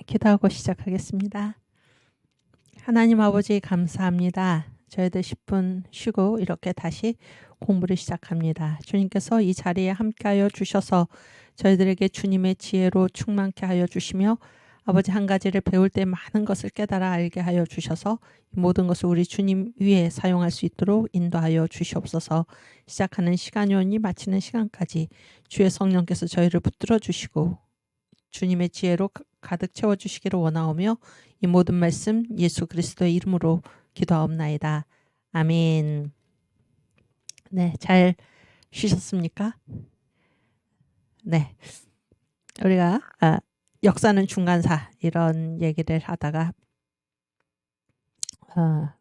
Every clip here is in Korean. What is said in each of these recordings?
기도하고 시작하겠습니다. 하나님 아버지 감사합니다. 저희들 10분 쉬고 이렇게 다시 공부를 시작합니다. 주님께서 이 자리에 함께하여 주셔서 저희들에게 주님의 지혜로 충만케 하여 주시며 아버지 한 가지를 배울 때 많은 것을 깨달아 알게 하여 주셔서 모든 것을 우리 주님 위에 사용할 수 있도록 인도하여 주시옵소서. 시작하는 시간이오니 마치는 시간까지 주의 성령께서 저희를 붙들어 주시고 주님의 지혜로 가득 채워주시기를 원하오며 이 모든 말씀 예수 그리스도의 이름으로 기도하옵나이다. 아멘. 네, 잘 쉬셨습니까? 네, 우리가 역사는 중간사 이런 얘기를 하다가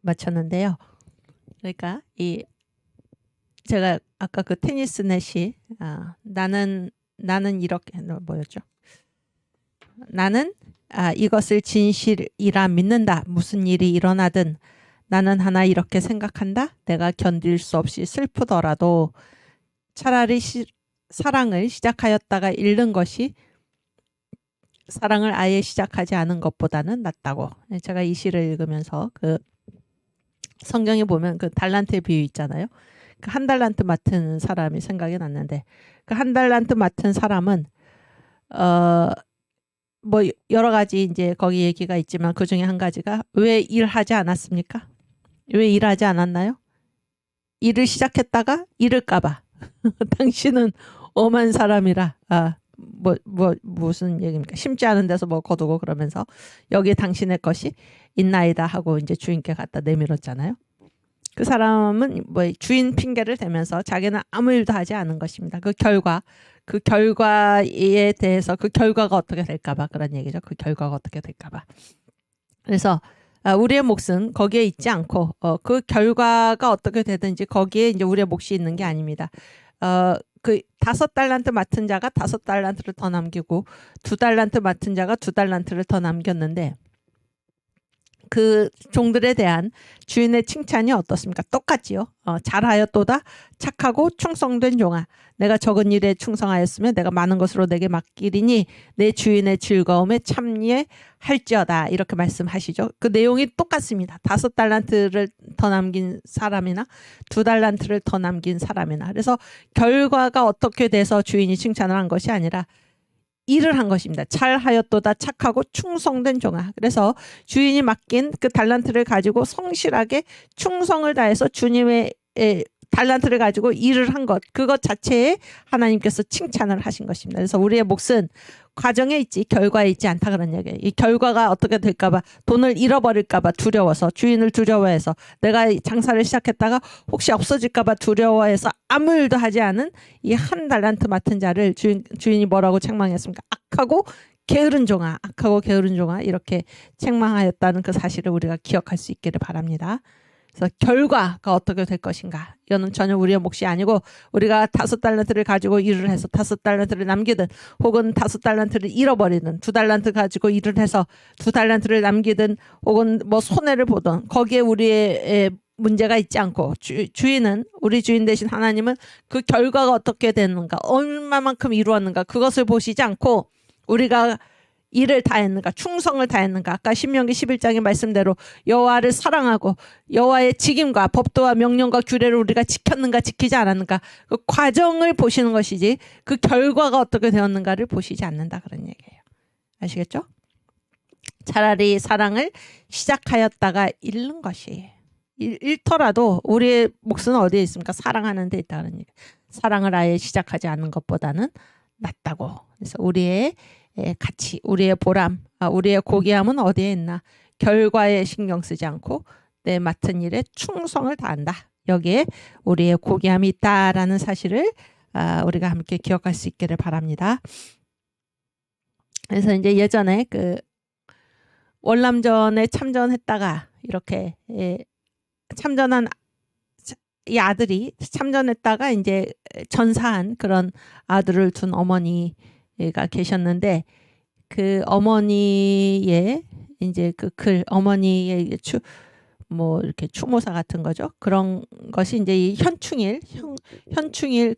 마쳤는데요. 그러니까 제가 아까 그 테니스 넷이 나는 이렇게 뭐였죠? 나는 이것을 진실이라 믿는다. 무슨 일이 일어나든 나는 하나 이렇게 생각한다. 내가 견딜 수 없이 슬프더라도 차라리 사랑을 시작하였다가 잃는 것이 사랑을 아예 시작하지 않은 것보다는 낫다고. 제가 이 시를 읽으면서 그 성경에 보면 그 달란트의 비유 있잖아요. 그 한 달란트 맡은 사람이 생각이 났는데 그 한 달란트 맡은 사람은 뭐 여러 가지 이제 거기 얘기가 있지만 그 중에 한 가지가 왜 일하지 않았습니까? 왜 일하지 않았나요? 일을 시작했다가 잃을까봐. 당신은 엄한 사람이라 무슨 얘기입니까? 심지 않은 데서 뭐 거두고 그러면서 여기 당신의 것이 있나이다 하고 이제 주인께 갖다 내밀었잖아요. 그 사람은 뭐 주인 핑계를 대면서 자기는 아무 일도 하지 않은 것입니다. 그 결과에 대해서 그 결과가 어떻게 될까봐 그런 얘기죠. 그 결과가 어떻게 될까봐. 그래서 우리의 몫은 거기에 있지 않고 그 결과가 어떻게 되든지 거기에 이제 우리의 몫이 있는 게 아닙니다. 그 5달란트 맡은 자가 5달란트를 더 남기고 2달란트 맡은 자가 2달란트를 더 남겼는데 그 종들에 대한 주인의 칭찬이 어떻습니까? 똑같지요. 잘하였도다 착하고 충성된 종아. 내가 적은 일에 충성하였으면 내가 많은 것으로 내게 맡기리니 내 주인의 즐거움에 참여할지어다. 이렇게 말씀하시죠. 그 내용이 똑같습니다. 5달란트를 더 남긴 사람이나 2달란트를 더 남긴 사람이나. 그래서 결과가 어떻게 돼서 주인이 칭찬을 한 것이 아니라 일을 한 것입니다. 잘하였도다 착하고 충성된 종아. 그래서 주인이 맡긴 그 달란트를 가지고 성실하게 충성을 다해서 주님의 달란트를 가지고 일을 한 것, 그것 자체에 하나님께서 칭찬을 하신 것입니다. 그래서 우리의 몫은 과정에 있지 결과에 있지 않다 그런 얘기예요. 이 결과가 어떻게 될까봐, 돈을 잃어버릴까봐 두려워서, 주인을 두려워해서, 내가 장사를 시작했다가 혹시 없어질까봐 두려워해서 아무 일도 하지 않은 이 한 달란트 맡은 자를 주인이 뭐라고 책망했습니까? 악하고 게으른 종아, 악하고 게으른 종아, 이렇게 책망하였다는 그 사실을 우리가 기억할 수 있기를 바랍니다. 그래서 결과가 어떻게 될 것인가, 이거는 전혀 우리의 몫이 아니고 우리가 5달란트를 가지고 일을 해서 5달란트를 남기든 혹은 5달란트를 잃어버리든 2달란트 가지고 일을 해서 2달란트를 남기든 혹은 뭐 손해를 보든 거기에 우리의 문제가 있지 않고 주인은, 우리 주인 되신 하나님은 그 결과가 어떻게 되는가, 얼마만큼 이루었는가, 그것을 보시지 않고 우리가 일을 다했는가, 충성을 다했는가, 아까 신명기 11장의 말씀대로 여호와를 사랑하고 여호와의 직임과 법도와 명령과 규례를 우리가 지켰는가 지키지 않았는가, 그 과정을 보시는 것이지 그 결과가 어떻게 되었는가를 보시지 않는다 그런 얘기예요. 아시겠죠? 차라리 사랑을 시작하였다가 잃는 것이, 잃더라도 우리의 몫은 어디에 있습니까? 사랑하는 데 있다는 얘기. 사랑을 아예 시작하지 않는 것보다는 낫다고. 그래서 우리의 가치, 우리의 보람, 우리의 고귀함은 어디에 있나? 결과에 신경 쓰지 않고 내 맡은 일에 충성을 다한다. 여기에 우리의 고귀함이 있다라는 사실을 우리가 함께 기억할 수 있기를 바랍니다. 그래서 이제 예전에 그 월남전에 참전했다가 이렇게 참전한 이 아들이 참전했다가 이제 전사한 그런 아들을 둔 어머니가 계셨는데, 그 어머니의 이제 그 글, 어머니의 뭐 이렇게 추모사 같은 거죠. 그런 것이 이제 이 현충일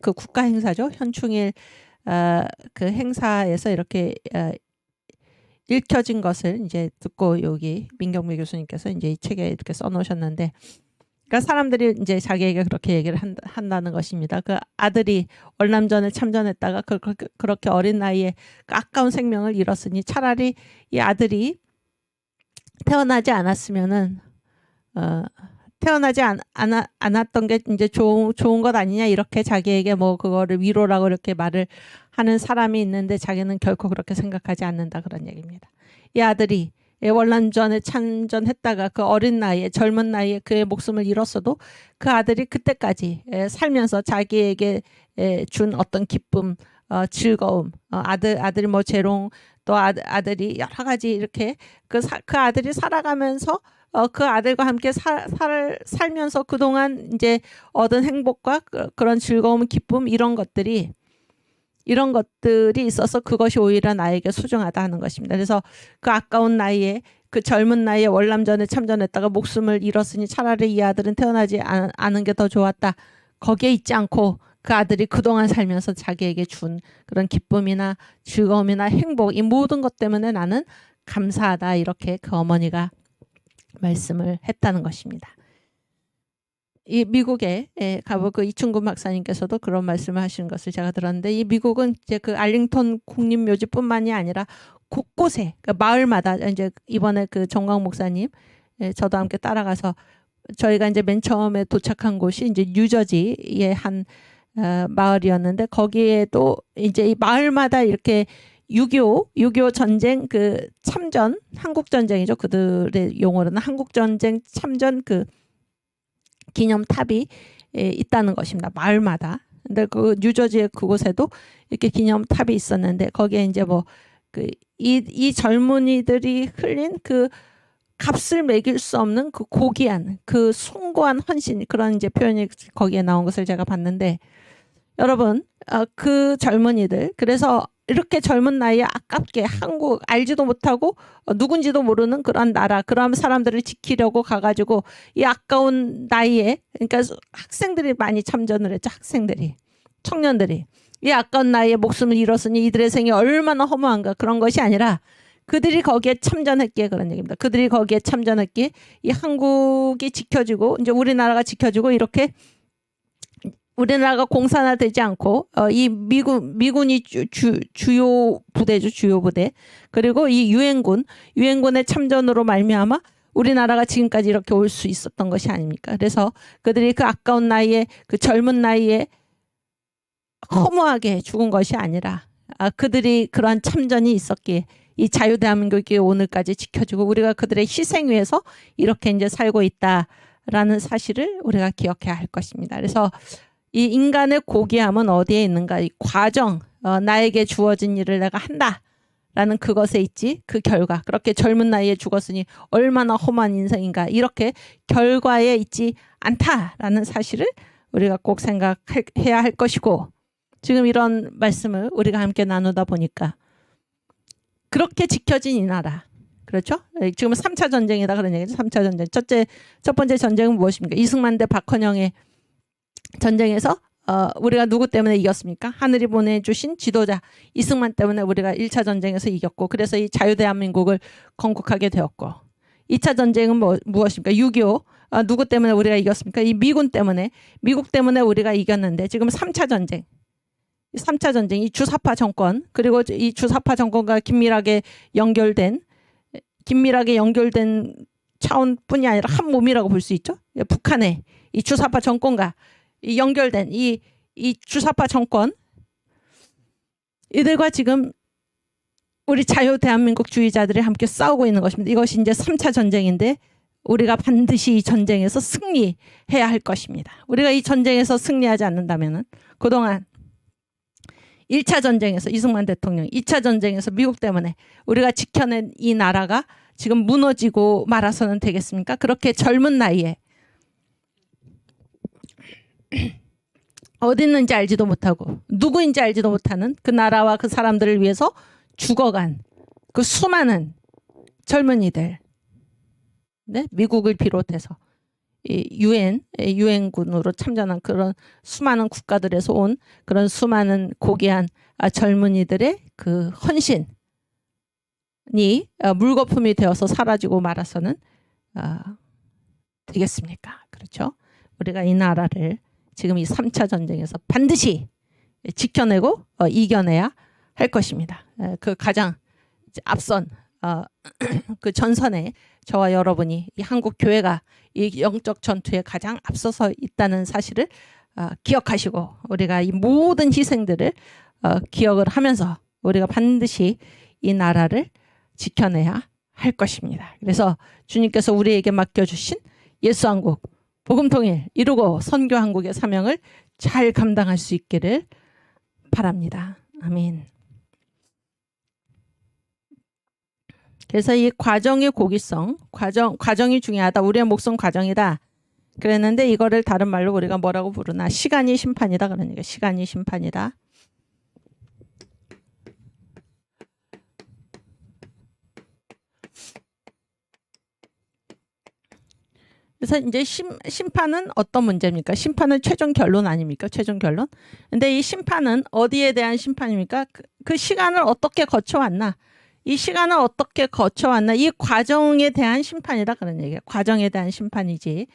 그 국가 행사죠. 현충일 그 행사에서 이렇게 읽혀진 것을 이제 듣고 여기 민경미 교수님께서 이제 이 책에 이렇게 써놓으셨는데, 그러니까 사람들이 이제 자기에게 그렇게 얘기를 한다는 것입니다. 그 아들이 월남전을 참전했다가 그렇게 어린 나이에 아까운 생명을 잃었으니 차라리 이 아들이 태어나지 않았으면은 태어나지 않았던 게 이제 좋은 것 아니냐, 이렇게 자기에게 뭐 그거를 위로라고 이렇게 말을 하는 사람이 있는데 자기는 결코 그렇게 생각하지 않는다, 그런 얘기입니다. 이 아들이 월남전에 참전했다가 그 어린 나이에, 젊은 나이에 그의 목숨을 잃었어도 그 아들이 그때까지 살면서 자기에게 준 어떤 기쁨, 즐거움, 아들이 뭐 재롱, 또 아들이 여러 가지 이렇게 그 아들이 살아가면서 그 아들과 함께 살면서 그동안 이제 얻은 행복과 그런 즐거움, 기쁨, 이런 것들이 있어서 그것이 오히려 나에게 소중하다 하는 것입니다. 그래서 그 아까운 나이에, 그 젊은 나이에 월남전에 참전했다가 목숨을 잃었으니 차라리 이 아들은 태어나지 않은 게 더 좋았다. 거기에 있지 않고 그 아들이 그동안 살면서 자기에게 준 그런 기쁨이나 즐거움이나 행복, 이 모든 것 때문에 나는 감사하다, 이렇게 그 어머니가 말씀을 했다는 것입니다. 이 미국에 가보 그 이충근 박사님께서도 그런 말씀을 하시는 것을 제가 들었는데, 이 미국은 이제 그 알링턴 국립묘지뿐만이 아니라 곳곳에, 그 마을마다, 이제 이번에 그 정광 목사님 저도 함께 따라가서 저희가 이제 맨 처음에 도착한 곳이 이제 뉴저지의 한 마을이었는데, 거기에도 이제 이 마을마다 이렇게 6.25 전쟁 그 참전, 한국 전쟁이죠. 그들의 용어로는 한국 전쟁 참전 그 기념탑이 있다는 것입니다. 마을마다. 근데 그 뉴저지의 그곳에도 이렇게 기념탑이 있었는데, 거기에 이제 뭐 그 이 젊은이들이 흘린 그 값을 매길 수 없는 그 고귀한, 그 숭고한 헌신, 그런 이제 표현이 거기에 나온 것을 제가 봤는데, 여러분, 그 젊은이들, 그래서 이렇게 젊은 나이에 아깝게 한국 알지도 못하고 누군지도 모르는 그런 나라, 그런 사람들을 지키려고 가가지고 이 아까운 나이에, 그러니까 학생들이 많이 참전을 했죠. 학생들이, 청년들이 이 아까운 나이에 목숨을 잃었으니 이들의 생이 얼마나 허무한가, 그런 것이 아니라 그들이 거기에 참전했기에 그런 얘기입니다. 그들이 거기에 참전했기에 이 한국이 지켜지고 이제 우리나라가 지켜지고, 이렇게 우리나라가 공산화되지 않고 이 미군이 주요 부대죠, 주요 부대. 그리고 이 유엔군의 참전으로 말미암아 우리나라가 지금까지 이렇게 올 수 있었던 것이 아닙니까? 그래서 그들이 그 아까운 나이에, 그 젊은 나이에 허무하게 죽은 것이 아니라 그들이 그러한 참전이 있었기에 이 자유대한민국이 오늘까지 지켜지고 우리가 그들의 희생 위에서 이렇게 이제 살고 있다라는 사실을 우리가 기억해야 할 것입니다. 그래서 이 인간의 고귀함은 어디에 있는가? 이 과정, 나에게 주어진 일을 내가 한다라는 그것에 있지, 그 결과, 그렇게 젊은 나이에 죽었으니 얼마나 험한 인생인가, 이렇게 결과에 있지 않다라는 사실을 우리가 꼭 생각해야 할 것이고, 지금 이런 말씀을 우리가 함께 나누다 보니까 그렇게 지켜진 이 나라, 그렇죠? 지금 3차 전쟁이다 그런 얘기죠. 3차 전쟁. 첫 번째 전쟁은 무엇입니까? 이승만 대 박헌영의 전쟁에서 우리가 누구 때문에 이겼습니까? 하늘이 보내주신 지도자 이승만 때문에 우리가 1차 전쟁에서 이겼고, 그래서 이 자유대한민국을 건국하게 되었고, 2차 전쟁은 무엇입니까? 6.25. 누구 때문에 우리가 이겼습니까? 이 미국 때문에 우리가 이겼는데, 지금 3차 전쟁. 3차 전쟁, 이 주사파 정권, 그리고 이 주사파 정권과 긴밀하게 연결된 차원뿐이 아니라 한 몸이라고 볼 수 있죠. 북한의 이 주사파 정권과 이 연결된 이 주사파 정권, 이들과 지금 우리 자유 대한민국 주의자들이 함께 싸우고 있는 것입니다. 이것이 이제 3차 전쟁인데, 우리가 반드시 이 전쟁에서 승리해야 할 것입니다. 우리가 이 전쟁에서 승리하지 않는다면은, 그동안 1차 전쟁에서 이승만 대통령, 2차 전쟁에서 미국 때문에 우리가 지켜낸 이 나라가 지금 무너지고 말아서는 되겠습니까? 그렇게 젊은 나이에 어디 있는지 알지도 못하고 누구인지 알지도 못하는 그 나라와 그 사람들을 위해서 죽어간 그 수많은 젊은이들, 네? 미국을 비롯해서 유엔군으로 참전한 그런 수많은 국가들에서 온 그런 수많은 고귀한 젊은이들의 그 헌신, 물거품이 되어서 사라지고 말아서는 되겠습니까? 그렇죠? 우리가 이 나라를 지금 이 3차 전쟁에서 반드시 지켜내고 이겨내야 할 것입니다. 그 가장 앞선 그 전선에 저와 여러분이 이 한국 교회가 이 영적 전투에 가장 앞서서 있다는 사실을 기억하시고 우리가 이 모든 희생들을 기억을 하면서 우리가 반드시 이 나라를 지켜내야 할 것입니다. 그래서 주님께서 우리에게 맡겨주신 예수한국 복음통일 이루고 선교한국의 사명을 잘 감당할 수 있기를 바랍니다. 아멘. 그래서 이 과정의 고귀성, 과정이 중요하다. 우리의 목숨 과정이다. 그랬는데 이거를 다른 말로 우리가 뭐라고 부르나? 시간이 심판이다. 그러니까 시간이 심판이다. 그래서 이제 심판은 어떤 문제입니까? 심판은 최종 결론 아닙니까? 최종 결론. 근데 이 심판은 어디에 대한 심판입니까? 그 시간을 어떻게 거쳐왔나? 이 시간을 어떻게 거쳐왔나? 이 과정에 대한 심판이다. 그런 얘기예요. 과정에 대한 심판이지.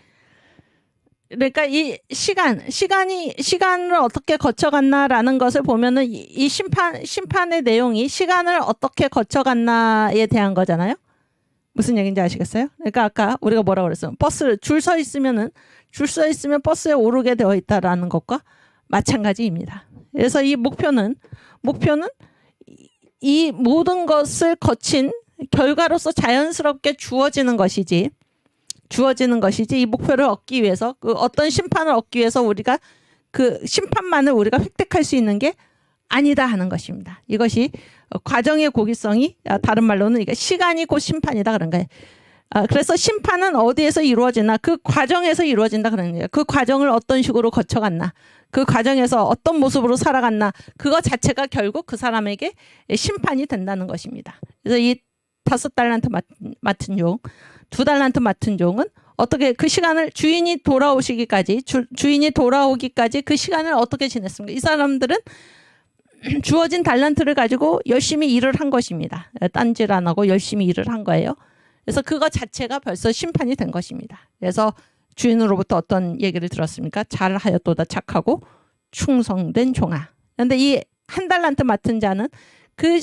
그러니까 이 시간을 어떻게 거쳐갔나라는 것을 보면은 이 심판의 내용이 시간을 어떻게 거쳐갔나에 대한 거잖아요. 무슨 얘기인지 아시겠어요? 그러니까 아까 우리가 뭐라고 그랬어요? 버스 줄 서 있으면 버스에 오르게 되어 있다라는 것과 마찬가지입니다. 그래서 이 목표는 이 모든 것을 거친 결과로서 자연스럽게 주어지는 것이지 이 목표를 얻기 위해서 그 어떤 심판을 얻기 위해서 우리가 그 심판만을 우리가 획득할 수 있는 게 아니다 하는 것입니다. 이것이 과정의 고귀성이 다른 말로는 시간이 곧 심판이다 그런 거예요. 그래서 심판은 어디에서 이루어지나 그 과정에서 이루어진다 그런 거예요. 그 과정을 어떤 식으로 거쳐갔나 그 과정에서 어떤 모습으로 살아갔나 그거 자체가 결국 그 사람에게 심판이 된다는 것입니다. 그래서 이 5달란트 맡은 종, 2달란트 맡은 종은 어떻게 그 시간을 주인이 돌아오시기까지 주인이 돌아오기까지 그 시간을 어떻게 지냈습니까? 이 사람들은 주어진 달란트를 가지고 열심히 일을 한 것입니다. 딴질 안 하고 열심히 일을 한 거예요. 그래서 그거 자체가 벌써 심판이 된 것입니다. 그래서 주인으로부터 어떤 얘기를 들었습니까? 잘하였도다 착하고 충성된 종아. 그런데 이 1달란트 맡은 자는 그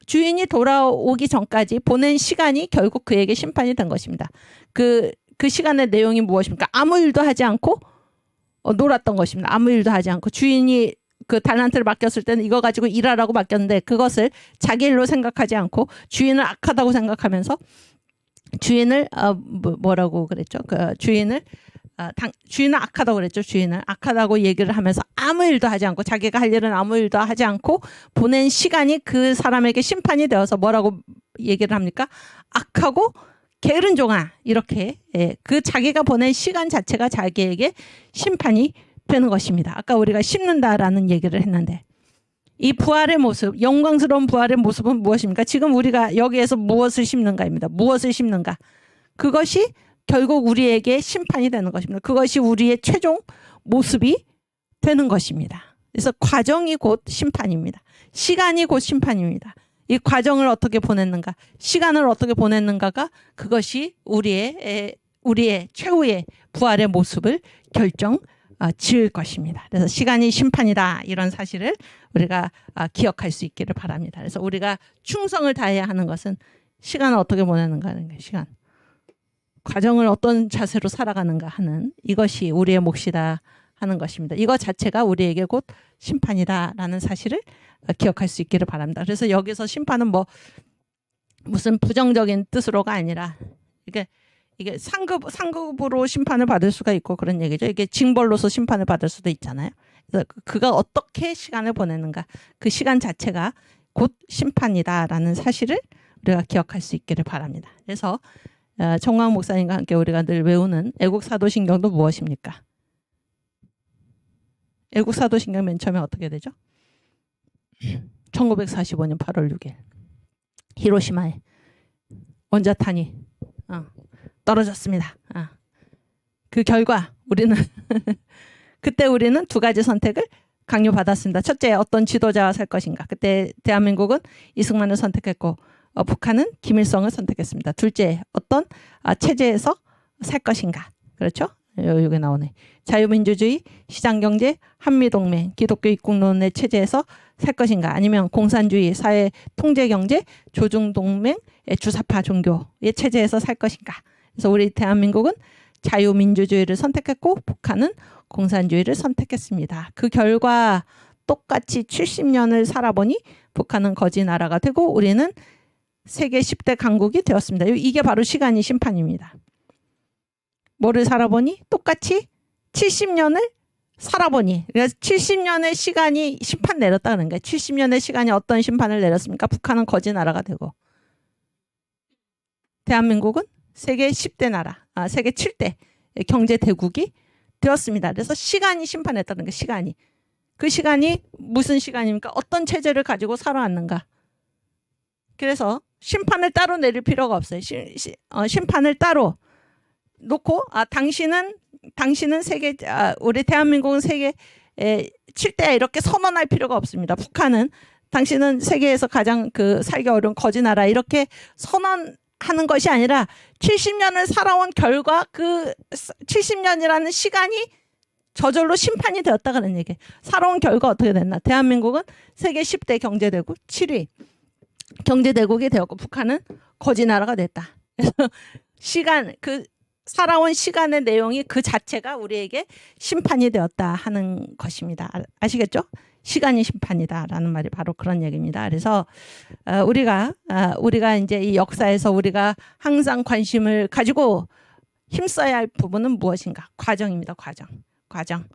주인이 돌아오기 전까지 보낸 시간이 결국 그에게 심판이 된 것입니다. 그 시간의 내용이 무엇입니까? 아무 일도 하지 않고 놀았던 것입니다. 아무 일도 하지 않고 주인이 그 달란트를 맡겼을 때는 이거 가지고 일하라고 맡겼는데 그것을 자기 일로 생각하지 않고 주인을 악하다고 생각하면서 주인을 뭐라고 그랬죠? 그 주인을 악하다고 그랬죠. 주인을 악하다고 얘기를 하면서 아무 일도 하지 않고 자기가 할 일은 아무 일도 하지 않고 보낸 시간이 그 사람에게 심판이 되어서 뭐라고 얘기를 합니까? 악하고 게으른 종아 이렇게 그 자기가 보낸 시간 자체가 자기에게 심판이 되는 것입니다. 아까 우리가 심는다라는 얘기를 했는데 이 부활의 모습, 영광스러운 부활의 모습은 무엇입니까? 지금 우리가 여기에서 무엇을 심는가입니다. 무엇을 심는가? 그것이 결국 우리에게 심판이 되는 것입니다. 그것이 우리의 최종 모습이 되는 것입니다. 그래서 과정이 곧 심판입니다. 시간이 곧 심판입니다. 이 과정을 어떻게 보냈는가, 시간을 어떻게 보냈는가가 그것이 우리의 최후의 부활의 모습을 지을 것입니다. 그래서 시간이 심판이다 이런 사실을 우리가 기억할 수 있기를 바랍니다. 그래서 우리가 충성을 다해야 하는 것은 시간을 어떻게 보내는가 하는 게 시간. 과정을 어떤 자세로 살아가는가 하는 이것이 우리의 몫이다 하는 것입니다. 이것 자체가 우리에게 곧 심판이다라는 사실을 기억할 수 있기를 바랍니다. 그래서 여기서 심판은 무슨 부정적인 뜻으로가 아니라 이게 상급으로 심판을 받을 수가 있고 그런 얘기죠. 이게 징벌로서 심판을 받을 수도 있잖아요. 그래서 그가 어떻게 시간을 보내는가 그 시간 자체가 곧 심판이다라는 사실을 우리가 기억할 수 있기를 바랍니다. 그래서 정광 목사님과 함께 우리가 늘 외우는 애국사도신경도 무엇입니까? 애국사도신경 맨 처음에 어떻게 되죠? 1945년 8월 6일 히로시마에 원자탄이 떨어졌습니다. 그 결과 그때 우리는 두 가지 선택을 강요받았습니다. 첫째, 어떤 지도자와 살 것인가. 그때 대한민국은 이승만을 선택했고 북한은 김일성을 선택했습니다. 둘째, 어떤 체제에서 살 것인가. 그렇죠? 여기 나오네. 자유민주주의, 시장경제, 한미동맹, 기독교 입국론의 체제에서 살 것인가. 아니면 공산주의, 사회 통제경제, 조중동맹, 주사파 종교의 체제에서 살 것인가. 그래서 우리 대한민국은 자유민주주의를 선택했고 북한은 공산주의를 선택했습니다. 그 결과 똑같이 70년을 살아보니 북한은 거지 나라가 되고 우리는 세계 10대 강국이 되었습니다. 이게 바로 시간이 심판입니다. 뭐를 살아보니? 똑같이 70년을 살아보니. 그래서 70년의 시간이 심판 내렸다는 거예요. 70년의 시간이 어떤 심판을 내렸습니까? 북한은 거지 나라가 되고 대한민국은 세계 10대 나라, 세계 7대 경제 대국이 되었습니다. 그래서 시간이 심판했다는 거예요. 시간이. 그 시간이 무슨 시간입니까? 어떤 체제를 가지고 살아왔는가. 그래서 심판을 따로 내릴 필요가 없어요. 심판을 따로 놓고 당신은 세계 우리 대한민국은 세계 7대 이렇게 선언할 필요가 없습니다. 북한은 당신은 세계에서 가장 살기 어려운 거지 나라 이렇게 선언하는 것이 아니라 70년을 살아온 결과 그 70년이라는 시간이 저절로 심판이 되었다 그런 얘기예요. 살아온 결과 어떻게 됐나? 대한민국은 세계 10대 경제대국 7위 경제대국이 되었고 북한은 거지 나라가 됐다. 그래서 살아온 시간의 내용이 그 자체가 우리에게 심판이 되었다 하는 것입니다. 아시겠죠? 시간이 심판이다라는 말이 바로 그런 얘기입니다. 그래서 우리가 이제 이 역사에서 우리가 항상 관심을 가지고 힘써야 할 부분은 무엇인가? 과정입니다. 과정.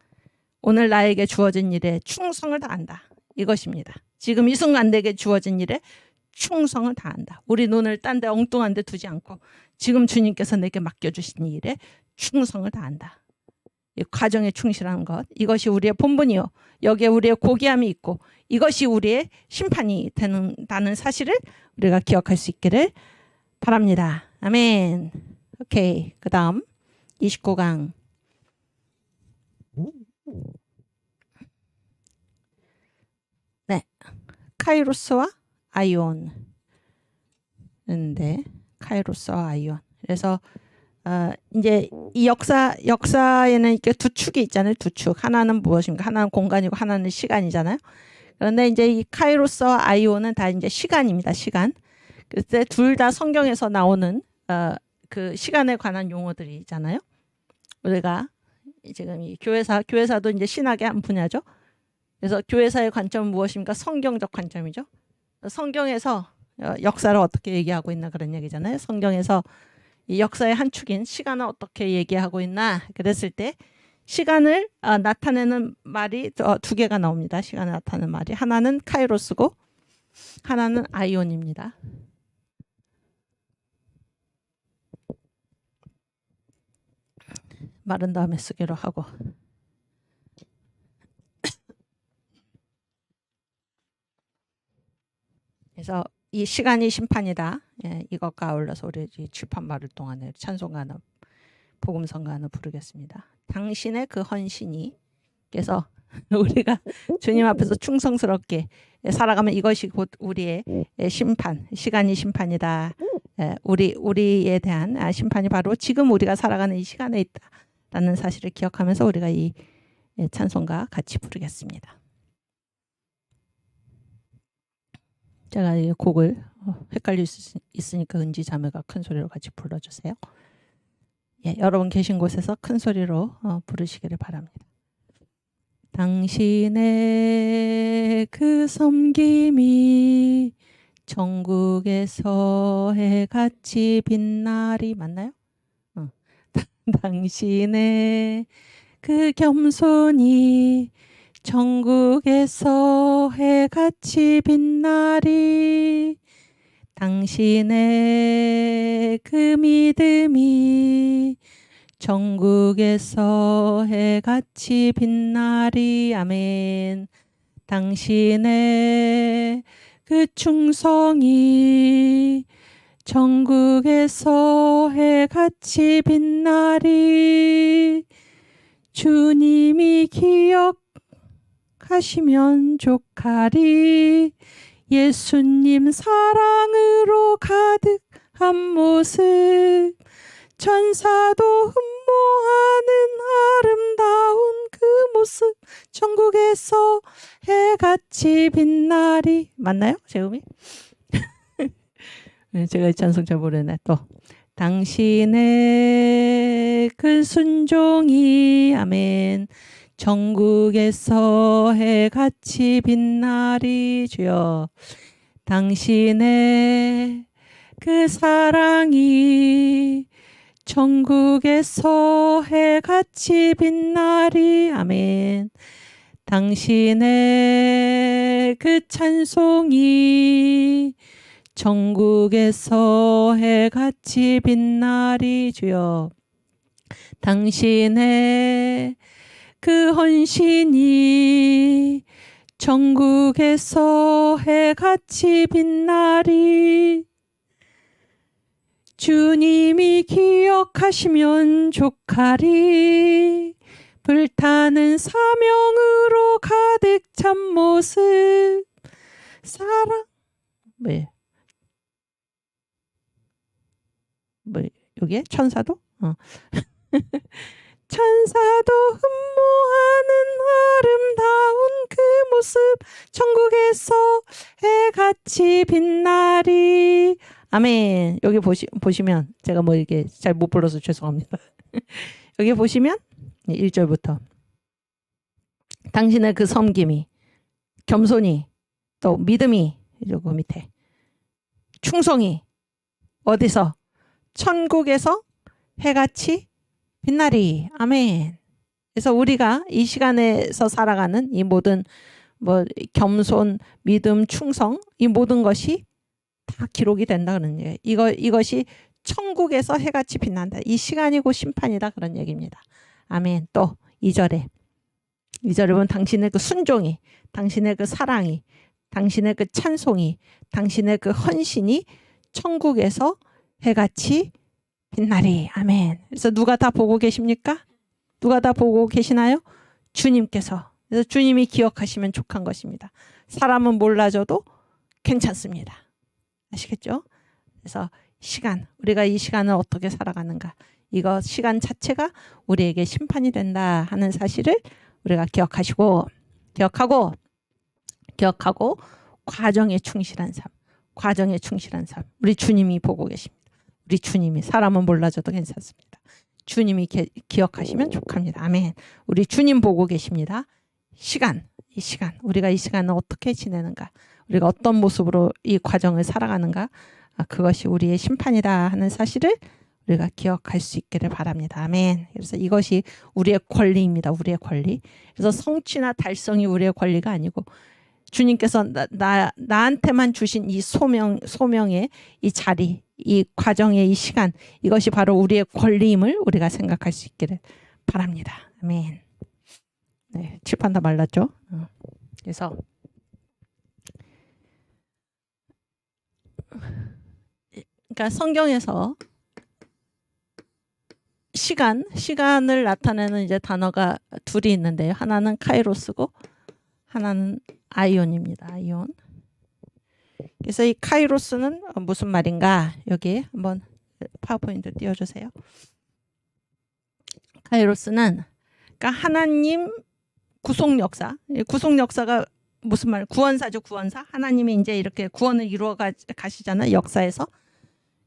오늘 나에게 주어진 일에 충성을 다한다. 이것입니다. 지금 이 순간 내게 주어진 일에 충성을 다한다. 우리 눈을 딴 데 엉뚱한 데 두지 않고 지금 주님께서 내게 맡겨주신 일에 충성을 다한다. 이 과정에 충실하는 것. 이것이 우리의 본분이요. 여기에 우리의 고귀함이 있고 이것이 우리의 심판이 된다는 사실을 우리가 기억할 수 있기를 바랍니다. 아멘. 오케이. 그 다음 29강. 네. 카이로스와 아이온인데 카이로스와 아이온. 그래서 이제 이 역사에는 이렇게 두 축이 있잖아요. 두 축. 하나는 무엇입니까? 하나는 공간이고 하나는 시간이잖아요. 그런데 이제 이 카이로스와 아이온은 다 이제 시간입니다. 시간. 그때 둘 다 성경에서 나오는 그 시간에 관한 용어들이 있잖아요. 우리가 지금 이 교회사도 이제 신학의 한 분야죠. 그래서 교회사의 관점은 무엇입니까? 성경적 관점이죠. 성경에서 역사를 어떻게 얘기하고 있나 그런 얘기잖아요. 성경에서 이 역사의 한 축인 시간을 어떻게 얘기하고 있나 그랬을 때 시간을 나타내는 말이 두 개가 나옵니다. 시간을 나타내는 말이 하나는 카이로스고 하나는 아이온입니다. 마른 다음에 쓰기로 하고 그래서 이 시간이 심판이다. 이것과 아울러서 우리 출판말을 동안에 찬송가는 복음성가는 부르겠습니다. 당신의 그 헌신이 그래서 우리가 주님 앞에서 충성스럽게 살아가면 이것이 곧 우리의 심판, 시간이 심판이다. 우리에 대한 심판이 바로 지금 우리가 살아가는 이 시간에 있다라는 사실을 기억하면서 우리가 이 찬송가 같이 부르겠습니다. 제가 이 곡을 헷갈릴 수 있으니까 은지 자매가 큰 소리로 같이 불러주세요. 여러분 계신 곳에서 큰 소리로 부르시기를 바랍니다. 당신의 그 섬김이 전국에서 해같이 빛나리 맞나요? 당신의 그 겸손이 전국에서 해같이 빛나리 당신의 그 믿음이 전국에서 해같이 빛나리 아멘 당신의 그 충성이 전국에서 해같이 빛나리 주님이 기억하시면 족하리 예수님 사랑으로 가득한 모습, 천사도 흠모하는 아름다운 그 모습, 천국에서 해같이 빛나리. 맞나요? 제 음이? 제가 이 찬송 잘 모르네. 또 당신의 그 순종이 아멘 천국에서 해같이 빛나리. 주여 당신의 그 사랑이 천국에서 해같이 빛나리. 아멘. 당신의 그 찬송이 천국에서 해같이 빛나리. 주여 당신의 그 헌신이 천국에서 해같이 빛나리. 주님이 기억하시면 족하리. 불타는 사명으로 가득 찬 모습, 사랑 여기에 천사도? 천사도 흠모하는 아름다운 그 모습, 천국에서 해같이 빛나리. 아멘. 여기 보시면 제가 뭐 이게 잘 못 불러서 죄송합니다. 여기 보시면 1절부터 당신의 그 섬김이, 겸손이, 또 믿음이, 그 밑에 충성이 어디서? 천국에서 해같이 빛나리. 아멘. 그래서 우리가 이 시간에서 살아가는 이 모든 겸손, 믿음, 충성, 이 모든 것이 다 기록이 된다 그런 얘기예요. 이것이 천국에서 해같이 빛난다. 이 시간이고 심판이다 그런 얘기입니다. 아멘. 또 2절에 보면 당신의 그 순종이, 당신의 그 사랑이, 당신의 그 찬송이, 당신의 그 헌신이 천국에서 해같이 빛나리. 아멘. 그래서 누가 다 보고 계십니까? 누가 다 보고 계시나요? 주님께서. 그래서 주님이 기억하시면 족한 것입니다. 사람은 몰라줘도 괜찮습니다. 아시겠죠? 그래서 우리가 이 시간을 어떻게 살아가는가, 이거 시간 자체가 우리에게 심판이 된다 하는 사실을 우리가 기억하고 과정에 충실한 삶, 우리 주님이 보고 계십니다. 우리 주님이, 사람은 몰라줘도 괜찮습니다. 주님이 기억하시면 족합니다. 아멘. 우리 주님 보고 계십니다. 우리가 이 시간을 어떻게 지내는가, 우리가 어떤 모습으로 이 과정을 살아가는가, 그것이 우리의 심판이다 하는 사실을 우리가 기억할 수 있기를 바랍니다. 아멘. 그래서 이것이 우리의 권리입니다. 우리의 권리. 그래서 성취나 달성이 우리의 권리가 아니고 주님께서 나한테만 주신 이 소명의 이 자리, 이 과정의 이 시간, 이것이 바로 우리의 권리임을 우리가 생각할 수 있기를 바랍니다. 아멘. 네, 칠판 다 말랐죠? 그래서 그러니까 성경에서 시간을 나타내는 이제 단어가 둘이 있는데요. 하나는 카이로스고 하나는 아이온입니다. 아이온. 그래서 이 카이로스는 무슨 말인가? 여기 한번 파워포인트 띄워주세요. 카이로스는 그러니까 하나님 구속 역사가 무슨 말? 구원사죠, 구원사. 하나님이 이제 이렇게 구원을 이루어 가시잖아요, 역사에서.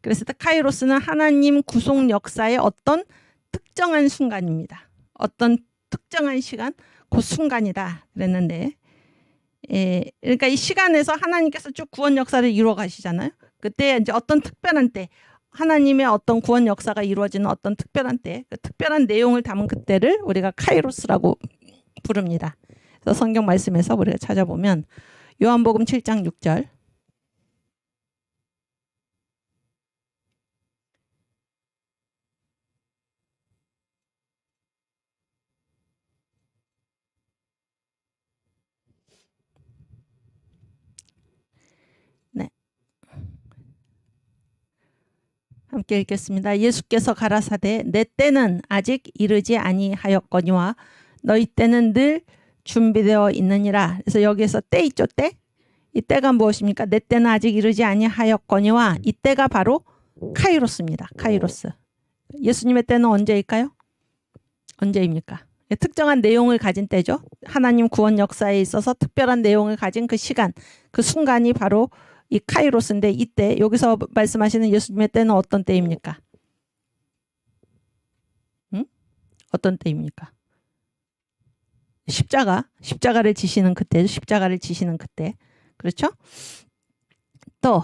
그래서 카이로스는 하나님 구속 역사의 어떤 특정한 순간입니다. 어떤 특정한 시간, 그 순간이다 그랬는데, 그러니까 이 시간에서 하나님께서 쭉 구원 역사를 이루어 가시잖아요. 그때 이제 어떤 특별한 때, 하나님의 어떤 구원 역사가 이루어지는 어떤 특별한 때, 그 특별한 내용을 담은 그때를 우리가 카이로스라고 부릅니다. 그래서 성경 말씀에서 우리가 찾아보면 요한복음 7장 6절, 함께 읽겠습니다. 예수께서 가라사대 내 때는 아직 이르지 아니하였거니와 너희 때는 늘 준비되어 있느니라. 그래서 여기에서 때 있죠, 때. 이 때가 무엇입니까? 내 때는 아직 이르지 아니하였거니와 이 때가 바로 카이로스입니다. 카이로스. 예수님의 때는 언제일까요? 언제입니까? 특정한 내용을 가진 때죠. 하나님 구원 역사에 있어서 특별한 내용을 가진 그 시간, 그 순간이 바로 이 카이로스인데 이때 여기서 말씀하시는 예수님의 때는 어떤 때입니까? 응? 어떤 때입니까? 십자가를 지시는 그때, 십자가를 지시는 그때. 그렇죠? 또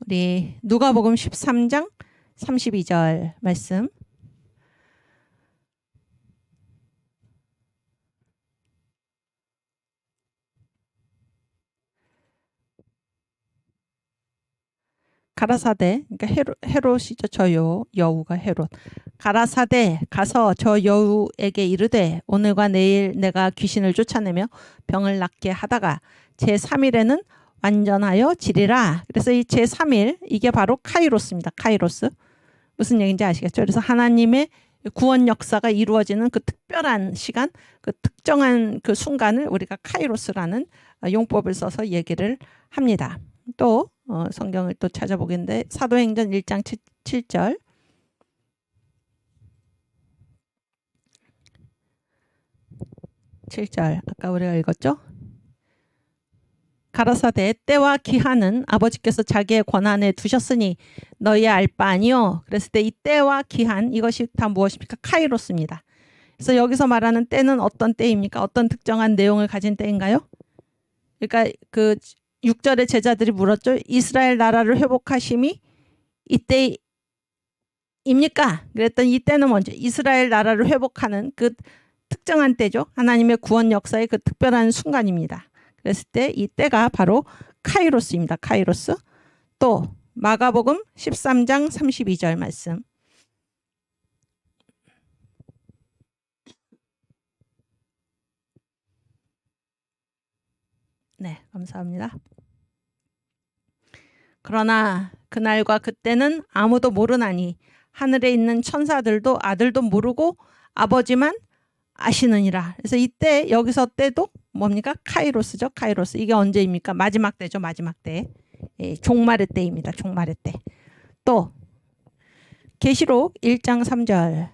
우리 누가복음 13장 32절 말씀. 가라사대, 그러니까 헤롯이죠. 저 여우가 헤롯. 가라사대 가서 저 여우에게 이르되 오늘과 내일 내가 귀신을 쫓아내며 병을 낫게 하다가 제3일에는 완전하여 지리라. 그래서 이 제3일 이게 바로 카이로스입니다. 카이로스. 무슨 얘기인지 아시겠죠? 그래서 하나님의 구원 역사가 이루어지는 그 특별한 시간, 그 특정한 그 순간을 우리가 카이로스라는 용법을 써서 얘기를 합니다. 또 성경을 또 찾아보겠는데 사도행전 1장 7절. 아까 우리가 읽었죠? 가라사대 때와 기한은 아버지께서 자기의 권한에 두셨으니 너희 알 바 아니요. 그랬을 때 이 때와 기한 이것이 다 무엇입니까? 카이로스입니다. 그래서 여기서 말하는 때는 어떤 때입니까? 어떤 특정한 내용을 가진 때인가요? 그러니까 그 6절의 제자들이 물었죠. 이스라엘 나라를 회복하심이 이때입니까? 그랬더니 이때는 먼저 이스라엘 나라를 회복하는 그 특정한 때죠. 하나님의 구원 역사의 그 특별한 순간입니다. 그랬을 때 이 때가 바로 카이로스입니다. 카이로스. 또 마가복음 13장 32절 말씀. 네, 감사합니다. 그러나 그날과 그때는 아무도 모르나니 하늘에 있는 천사들도 아들도 모르고 아버지만 아시느니라. 그래서 이때 여기서 때도 뭡니까? 카이로스죠. 카이로스. 이게 언제입니까? 마지막 때죠. 마지막 때. 예, 종말의 때입니다. 종말의 때. 또 계시록 1장 3절.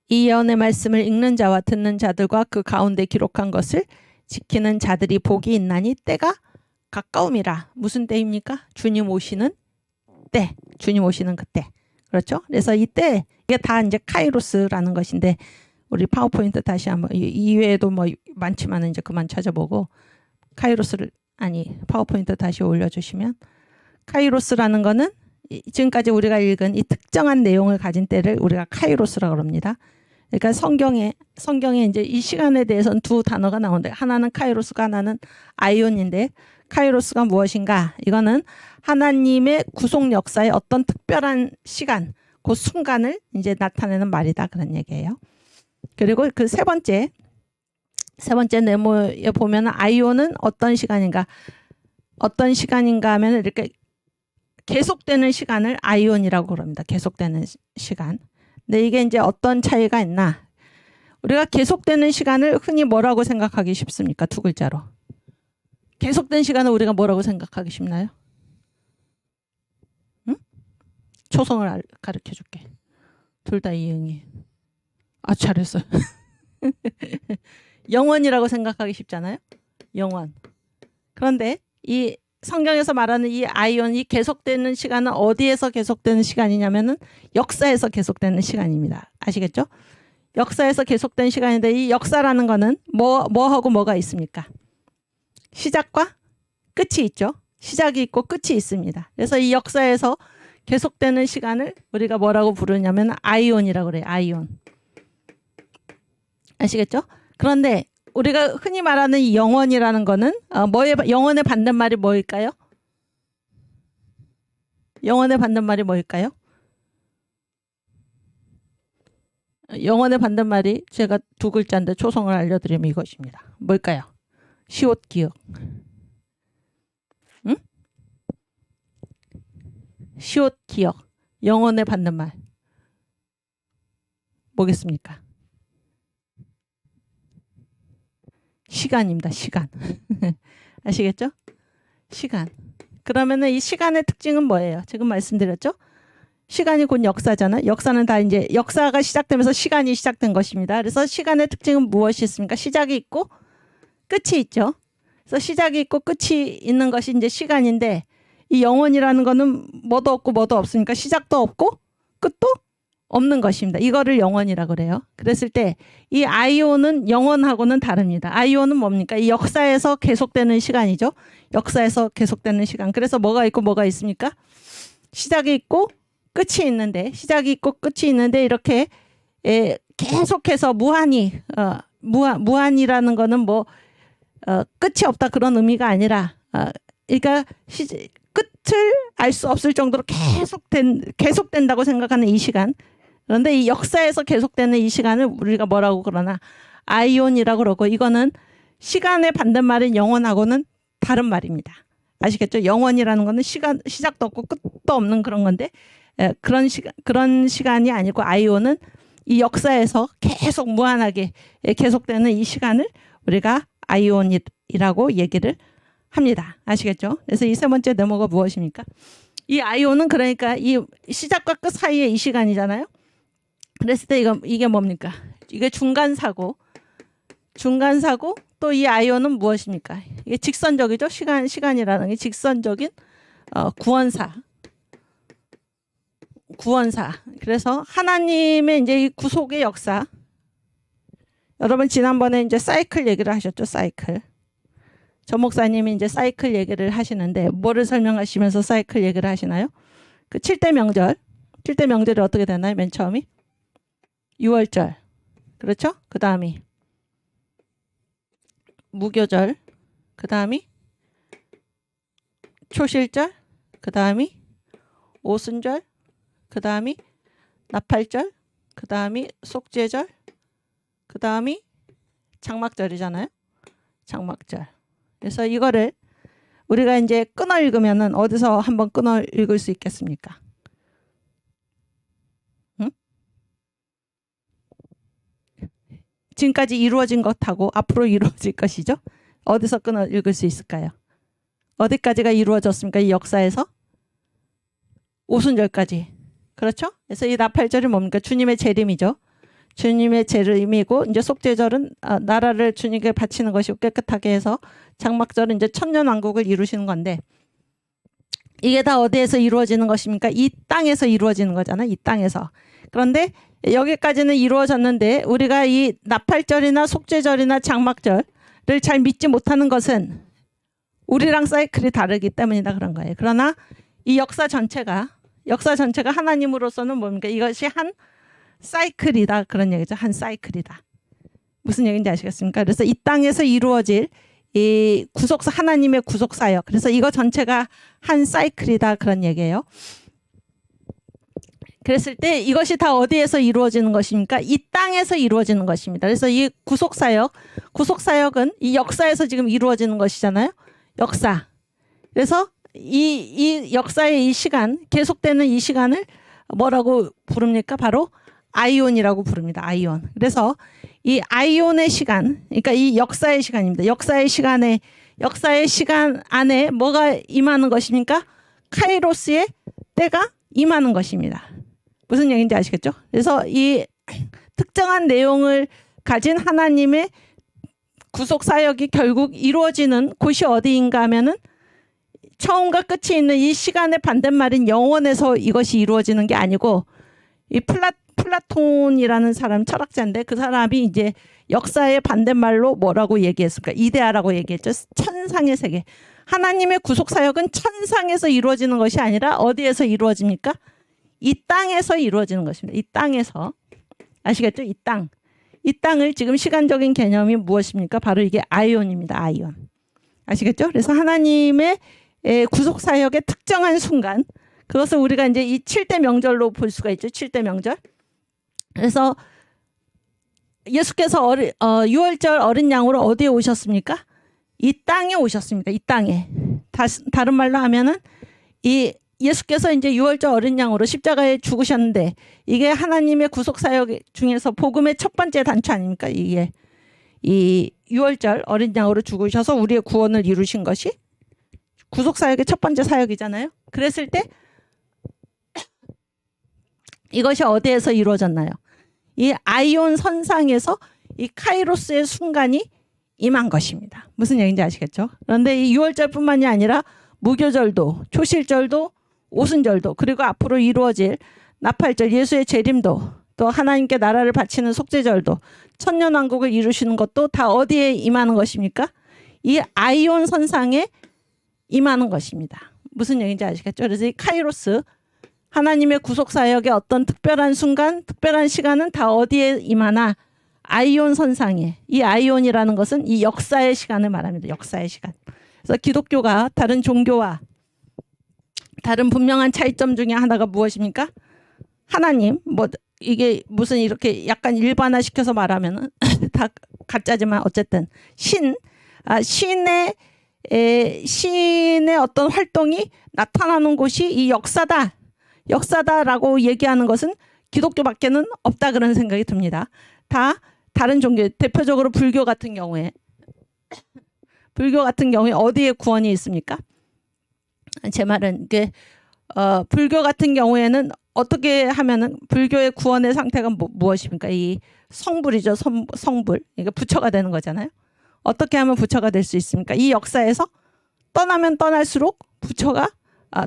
이 예언의 말씀을 읽는 자와 듣는 자들과 그 가운데 기록한 것을 지키는 자들이 복이 있나니 때가 가까움이라. 무슨 때입니까? 주님 오시는 때. 주님 오시는 그때. 그렇죠? 그래서 이때 이게 다 이제 카이로스라는 것인데 우리 파워포인트 다시 한번 이외에도 뭐 많지만 이제 그만 찾아보고 카이로스를 파워포인트 다시 올려주시면 카이로스라는 거는 지금까지 우리가 읽은 이 특정한 내용을 가진 때를 우리가 카이로스라고 합니다. 그러니까 성경에 이제 이 시간에 대해서는 두 단어가 나오는데 하나는 카이로스가 하나는 아이온인데 카이로스가 무엇인가? 이거는 하나님의 구속 역사의 어떤 특별한 시간, 그 순간을 이제 나타내는 말이다. 그런 얘기예요. 그리고 그 세 번째 네모에 보면 아이온은 어떤 시간인가 하면 이렇게 계속되는 시간을 아이온이라고 그럽니다. 계속되는 시간. 근데 이게 이제 어떤 차이가 있나? 우리가 계속되는 시간을 흔히 뭐라고 생각하기 쉽습니까? 두 글자로. 계속된 시간을 우리가 뭐라고 생각하기 쉽나요? 응? 초성을 가르쳐 줄게. 둘 다 이응이. 아, 잘했어요. 영원이라고 생각하기 쉽잖아요. 영원. 그런데 이 성경에서 말하는 이 아이온이 계속되는 시간은 어디에서 계속되는 시간이냐면은 역사에서 계속되는 시간입니다. 아시겠죠? 역사에서 계속된 시간인데 이 역사라는 거는 뭐하고 뭐가 있습니까? 시작과 끝이 있죠. 시작이 있고 끝이 있습니다. 그래서 이 역사에서 계속되는 시간을 우리가 뭐라고 부르냐면 아이온이라고 그래요. 아이온. 아시겠죠? 그런데 우리가 흔히 말하는 이 영원이라는 거는 영원의 반대말이 뭐일까요? 영원의 반대말이 뭐일까요? 영원의 반대말이 제가 두 글자인데 초성을 알려드리면 이것입니다. 뭘까요? 시옷기억. 응? 시옷기억. 영원의 반대말. 뭐겠습니까? 시간입니다. 시간. 아시겠죠? 시간. 그러면은 이 시간의 특징은 뭐예요? 지금 말씀드렸죠? 시간이 곧 역사잖아요. 역사는 다 이제 역사가 시작되면서 시간이 시작된 것입니다. 그래서 시간의 특징은 무엇이 있습니까? 시작이 있고 끝이 있죠. 그래서 시작이 있고 끝이 있는 것이 이제 시간인데 이 영원이라는 거는 뭐도 없고 뭐도 없으니까 시작도 없고 끝도 없는 것입니다. 이거를 영원이라고 그래요. 그랬을 때 이 아이오는 영원하고는 다릅니다. 아이오는 뭡니까? 이 역사에서 계속되는 시간이죠. 역사에서 계속되는 시간. 그래서 뭐가 있고 뭐가 있습니까? 시작이 있고 끝이 있는데 시작이 있고 끝이 있는데 이렇게 계속해서 무한히 무한이라는 거는 뭐 끝이 없다 그런 의미가 아니라 그러니까 끝을 알 수 없을 정도로 계속된다고 생각하는 이 시간. 그런데 이 역사에서 계속되는 이 시간을 우리가 뭐라고 그러나 아이온이라고 그러고 이거는 시간의 반대말인 영원하고는 다른 말입니다. 아시겠죠? 영원이라는 거는 시작도 없고 끝도 없는 그런 건데 그런 시간이 아니고 아이온은 이 역사에서 계속 무한하게 계속되는 이 시간을 우리가 아이온이라고 얘기를 합니다. 아시겠죠? 그래서 이 세 번째 네모가 무엇입니까? 이 아이온은 그러니까 이 시작과 끝 사이에 이 시간이잖아요. 그랬을 때 이게 뭡니까? 이게 중간사고 또 이 아이온은 무엇입니까? 이게 직선적이죠. 시간이라는 게 직선적인 구원사. 그래서 하나님의 이제 이 구속의 역사. 여러분 지난번에 이제 사이클 얘기를 하셨죠. 사이클. 저 목사님이 이제 사이클 얘기를 하시는데 뭐를 설명하시면서 사이클 얘기를 하시나요? 그 7대 명절. 7대 명절이 어떻게 되나요? 맨 처음이? 6월절. 그렇죠? 그 다음이 무교절. 그 다음이 초실절. 그 다음이 오순절. 그 다음이 나팔절. 그 다음이 속죄절. 그 다음이 장막절이잖아요. 장막절. 그래서 이거를 우리가 이제 끊어 읽으면은 어디서 한번 끊어 읽을 수 있겠습니까? 응? 지금까지 이루어진 것하고 앞으로 이루어질 것이죠. 어디서 끊어 읽을 수 있을까요? 어디까지가 이루어졌습니까? 이 역사에서? 오순절까지. 그렇죠? 그래서 이 나팔절이 뭡니까? 주님의 재림이죠. 주님의 재림이고 이제 속죄절은 나라를 주님께 바치는 것이고 깨끗하게 해서 장막절은 이제 천년왕국을 이루시는 건데 이게 다 어디에서 이루어지는 것입니까? 이 땅에서 이루어지는 거잖아요. 이 땅에서. 그런데 여기까지는 이루어졌는데 우리가 이 나팔절이나 속죄절이나 장막절을 잘 믿지 못하는 것은 우리랑 사이클이 다르기 때문이다 그런 거예요. 그러나 이 역사 전체가 하나님으로서는 뭡니까? 이것이 한 사이클이다 그런 얘기죠. 한 사이클이다. 무슨 얘기인지 아시겠습니까? 그래서 이 땅에서 이루어질 이 하나님의 구속사역. 그래서 이거 전체가 한 사이클이다 그런 얘기예요. 그랬을 때 이것이 다 어디에서 이루어지는 것입니까? 이 땅에서 이루어지는 것입니다. 그래서 이 구속사역은 이 역사에서 지금 이루어지는 것이잖아요. 역사. 그래서 이 역사의 이 시간, 계속되는 이 시간을 뭐라고 부릅니까? 바로 아이온이라고 부릅니다. 아이온. 그래서 이 아이온의 시간, 그러니까 이 역사의 시간입니다. 역사의 시간 안에 뭐가 임하는 것입니까? 카이로스의 때가 임하는 것입니다. 무슨 얘기인지 아시겠죠? 그래서 이 특정한 내용을 가진 하나님의 구속 사역이 결국 이루어지는 곳이 어디인가 하면은 처음과 끝이 있는 이 시간의 반대말인 영원에서 이것이 이루어지는 게 아니고 이 플라톤이라는 사람 철학자인데 그 사람이 이제 역사의 반대말로 뭐라고 얘기했을까? 이데아라고 얘기했죠. 천상의 세계. 하나님의 구속 사역은 천상에서 이루어지는 것이 아니라 어디에서 이루어집니까? 이 땅에서 이루어지는 것입니다. 이 땅에서. 아시겠죠? 이 땅. 이 땅을 지금 시간적인 개념이 무엇입니까? 바로 이게 아이온입니다. 아이온. 아시겠죠? 그래서 하나님의 구속 사역의 특정한 순간 그것을 우리가 이제 이 7대 명절로 볼 수가 있죠. 7대 명절. 그래서 예수께서 6월절 어린 양으로 어디에 오셨습니까? 이 땅에 오셨습니다. 이 땅에. 다른 말로 하면은 이 예수께서 이제 유월절 어린 양으로 십자가에 죽으셨는데 이게 하나님의 구속 사역 중에서 복음의 첫 번째 단추 아닙니까? 이게 이 유월절 어린 양으로 죽으셔서 우리의 구원을 이루신 것이 구속 사역의 첫 번째 사역이잖아요. 그랬을 때 이것이 어디에서 이루어졌나요? 이 아이온 선상에서 이 카이로스의 순간이 임한 것입니다. 무슨 얘기인지 아시겠죠? 그런데 이 유월절뿐만이 아니라 무교절도, 초실절도, 오순절도, 그리고 앞으로 이루어질 나팔절, 예수의 재림도, 또 하나님께 나라를 바치는 속죄절도, 천년왕국을 이루시는 것도 다 어디에 임하는 것입니까? 이 아이온 선상에 임하는 것입니다. 무슨 얘기인지 아시겠죠? 그래서 이 카이로스, 하나님의 구속사역의 어떤 특별한 순간, 특별한 시간은 다 어디에 임하나? 아이온 선상에. 이 아이온이라는 것은 이 역사의 시간을 말합니다. 역사의 시간. 그래서 기독교가 다른 종교와 다른 분명한 차이점 중에 하나가 무엇입니까? 하나님, 뭐 이게 무슨 이렇게 약간 일반화시켜서 말하면 다 가짜지만 어쨌든 신의 어떤 활동이 나타나는 곳이 이 역사다라고 얘기하는 것은 기독교밖에는 없다 그런 생각이 듭니다. 다 다른 종교, 대표적으로 불교 같은 경우에 어디에 구원이 있습니까? 제 말은 불교 같은 경우에는 어떻게 하면은 불교의 구원의 상태가 무엇입니까? 이 성불이죠. 성불. 이게 부처가 되는 거잖아요. 어떻게 하면 부처가 될 수 있습니까? 이 역사에서 떠나면 떠날수록 부처가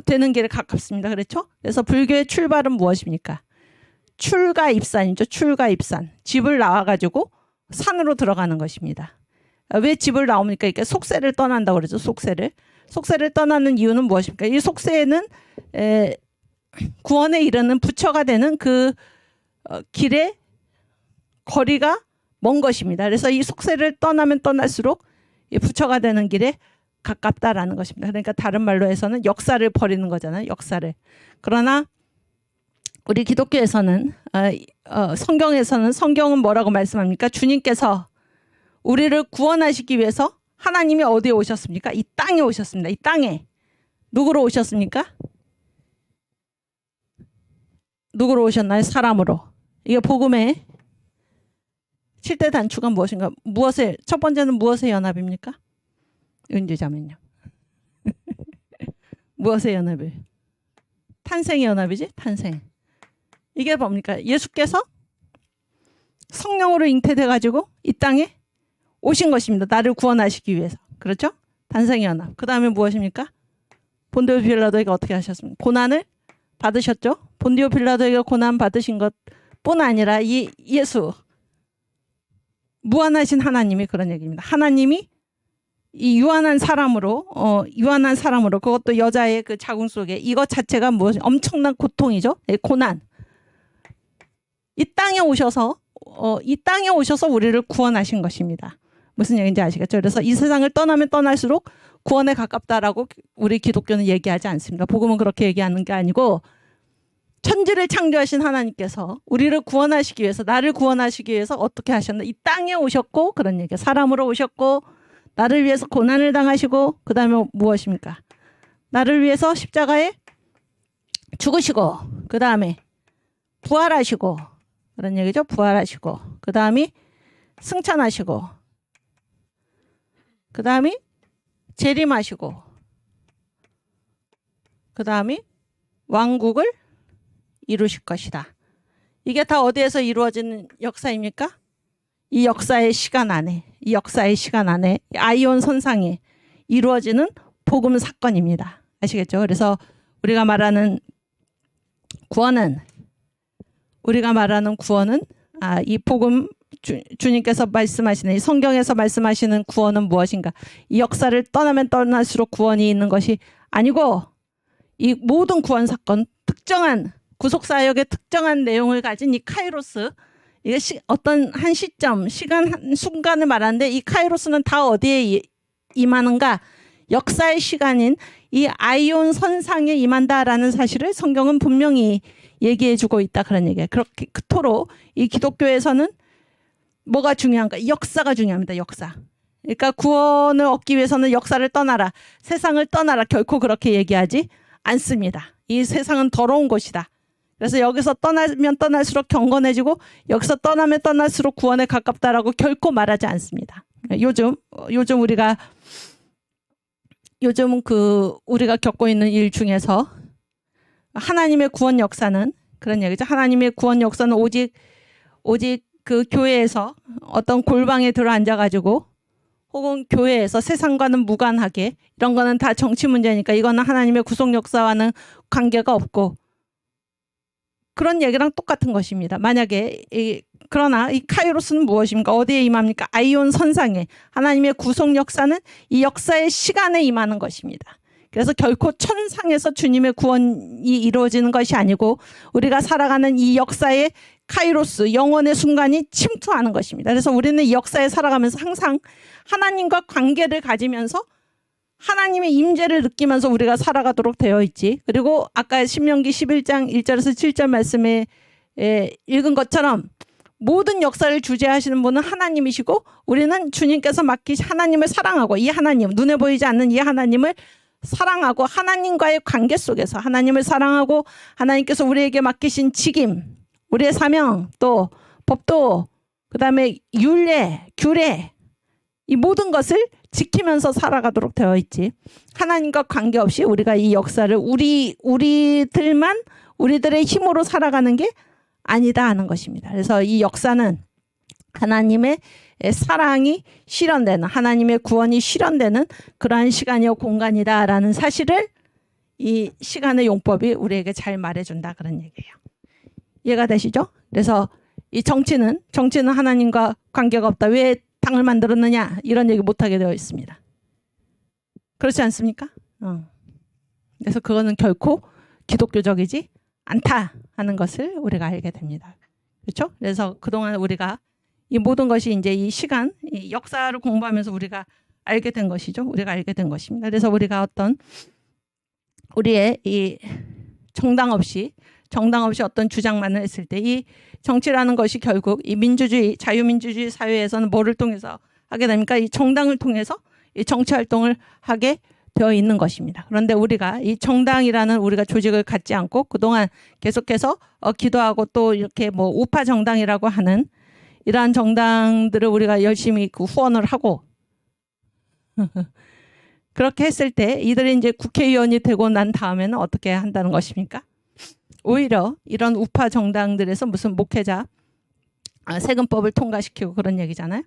되는 길에 가깝습니다. 그렇죠? 그래서 불교의 출발은 무엇입니까? 출가입산이죠. 출가입산. 집을 나와가지고 산으로 들어가는 것입니다. 왜 집을 나옵니까? 이렇게 속세를 떠난다고 그러죠. 속세를 떠나는 이유는 무엇입니까? 이 속세는 구원에 이르는 부처가 되는 그 길의 거리가 먼 것입니다. 그래서 이 속세를 떠나면 떠날수록 이 부처가 되는 길에 가깝다라는 것입니다. 그러니까 다른 말로 해서는 역사를 버리는 거잖아요. 역사를. 그러나 우리 기독교에서는 성경에서는 성경은 뭐라고 말씀합니까? 주님께서 우리를 구원하시기 위해서 하나님이 어디에 오셨습니까? 이 땅에 오셨습니다. 이 땅에. 누구로 오셨습니까? 누구로 오셨나요? 사람으로. 이게 복음의 7대 단추가 무엇인가? 첫 번째는 무엇의 연합입니까? 윤주자면요. 무엇의 연합이에요? 탄생의 연합이지? 탄생. 이게 뭡니까? 예수께서 성령으로 잉태돼가지고 이 땅에 오신 것입니다. 나를 구원하시기 위해서. 그렇죠? 탄생의 연합. 그 다음에 무엇입니까? 본디오 빌라도에게 어떻게 하셨습니까? 고난을 받으셨죠? 본디오 빌라도에게 고난 받으신 것뿐 아니라 이 예수, 무한하신 하나님이 그런 얘기입니다. 하나님이 이 유한한 사람으로 그것도 여자의 그 자궁 속에 이것 자체가 무엇이 엄청난 고통이죠. 고난. 이 땅에 오셔서 우리를 구원하신 것입니다. 무슨 얘기인지 아시겠죠? 그래서 이 세상을 떠나면 떠날수록 구원에 가깝다라고 우리 기독교는 얘기하지 않습니다. 복음은 그렇게 얘기하는 게 아니고 천지를 창조하신 하나님께서 우리를 구원하시기 위해서, 나를 구원하시기 위해서 어떻게 하셨나? 이 땅에 오셨고, 그런 얘기예요. 사람으로 오셨고, 나를 위해서 고난을 당하시고, 그 다음에 무엇입니까? 나를 위해서 십자가에 죽으시고, 그 다음에 부활하시고, 그런 얘기죠. 부활하시고, 그 다음에 승천하시고, 그 다음에 재림하시고, 그 다음에 왕국을 이루실 것이다. 이게 다 어디에서 이루어지는 역사입니까? 이 역사의 시간 안에 아이온 선상에 이루어지는 복음 사건입니다. 아시겠죠? 그래서 우리가 말하는 구원은 이 복음 주님께서 말씀하시는 이 성경에서 말씀하시는 구원은 무엇인가? 이 역사를 떠나면 떠날수록 구원이 있는 것이 아니고 이 모든 구원 사건, 특정한 구속사역의 특정한 내용을 가진 이 카이로스, 이게 어떤 한 시점, 시간, 한 순간을 말하는데 이 카이로스는 다 어디에 임하는가? 역사의 시간인 이 아이온 선상에 임한다라는 사실을 성경은 분명히 얘기해주고 있다. 그런 얘기예요. 그렇게 그토록 이 기독교에서는 뭐가 중요한가? 역사가 중요합니다. 역사. 그러니까 구원을 얻기 위해서는 역사를 떠나라, 세상을 떠나라, 결코 그렇게 얘기하지 않습니다. 이 세상은 더러운 곳이다. 그래서 여기서 떠나면 떠날수록 경건해지고 여기서 떠나면 떠날수록 구원에 가깝다라고 결코 말하지 않습니다. 요즘 우리가 겪고 있는 일 중에서 하나님의 구원 역사는 그런 얘기죠. 하나님의 구원 역사는 오직 그 교회에서 어떤 골방에 들어 앉아가지고 혹은 교회에서 세상과는 무관하게 이런 거는 다 정치 문제니까 이거는 하나님의 구속 역사와는 관계가 없고 그런 얘기랑 똑같은 것입니다. 만약에 그러나 이 카이로스는 무엇입니까? 어디에 임합니까? 아이온 선상에. 하나님의 구속 역사는 이 역사의 시간에 임하는 것입니다. 그래서 결코 천상에서 주님의 구원이 이루어지는 것이 아니고 우리가 살아가는 이 역사의 카이로스, 영원의 순간이 침투하는 것입니다. 그래서 우리는 이 역사에 살아가면서 항상 하나님과 관계를 가지면서 하나님의 임재를 느끼면서 우리가 살아가도록 되어 있지. 그리고 아까 신명기 11장 1절에서 7절 말씀에 읽은 것처럼 모든 역사를 주재하시는 분은 하나님이시고 우리는 주님께서 맡기신 하나님을 사랑하고 이 하나님, 눈에 보이지 않는 이 하나님을 사랑하고 하나님과의 관계 속에서 하나님을 사랑하고 하나님께서 우리에게 맡기신 직임, 우리의 사명, 또 법도, 그 다음에 율례, 규례 이 모든 것을 지키면서 살아가도록 되어 있지. 하나님과 관계없이 우리가 이 역사를 우리들만 우리들의 힘으로 살아가는 게 아니다 하는 것입니다. 그래서 이 역사는 하나님의 사랑이 실현되는 하나님의 구원이 실현되는 그러한 시간이요 공간이다라는 사실을 이 시간의 용법이 우리에게 잘 말해준다 그런 얘기예요. 이해가 되시죠? 그래서 이 정치는 하나님과 관계가 없다. 왜 당을 만들었느냐 이런 얘기 못하게 되어 있습니다. 그렇지 않습니까? 그래서 그거는 결코 기독교적이지 않다 하는 것을 우리가 알게 됩니다. 그렇죠? 그래서 그동안 우리가 이 모든 것이 이제 이 시간, 이 역사를 공부하면서 우리가 알게 된 것이죠. 우리가 알게 된 것입니다. 그래서 우리가 어떤 우리의 이 정당 없이 어떤 주장만을 했을 때 이 정치라는 것이 결국 이 민주주의, 자유민주주의 사회에서는 뭐를 통해서 하게 됩니까? 이 정당을 통해서 이 정치 활동을 하게 되어 있는 것입니다. 그런데 우리가 이 정당이라는 우리가 조직을 갖지 않고 그동안 계속해서 기도하고 또 이렇게 뭐 우파 정당이라고 하는 이러한 정당들을 우리가 열심히 후원을 하고 그렇게 했을 때 이들이 이제 국회의원이 되고 난 다음에는 어떻게 한다는 것입니까? 오히려 이런 우파 정당들에서 무슨 목회자 세금법을 통과시키고 그런 얘기잖아요.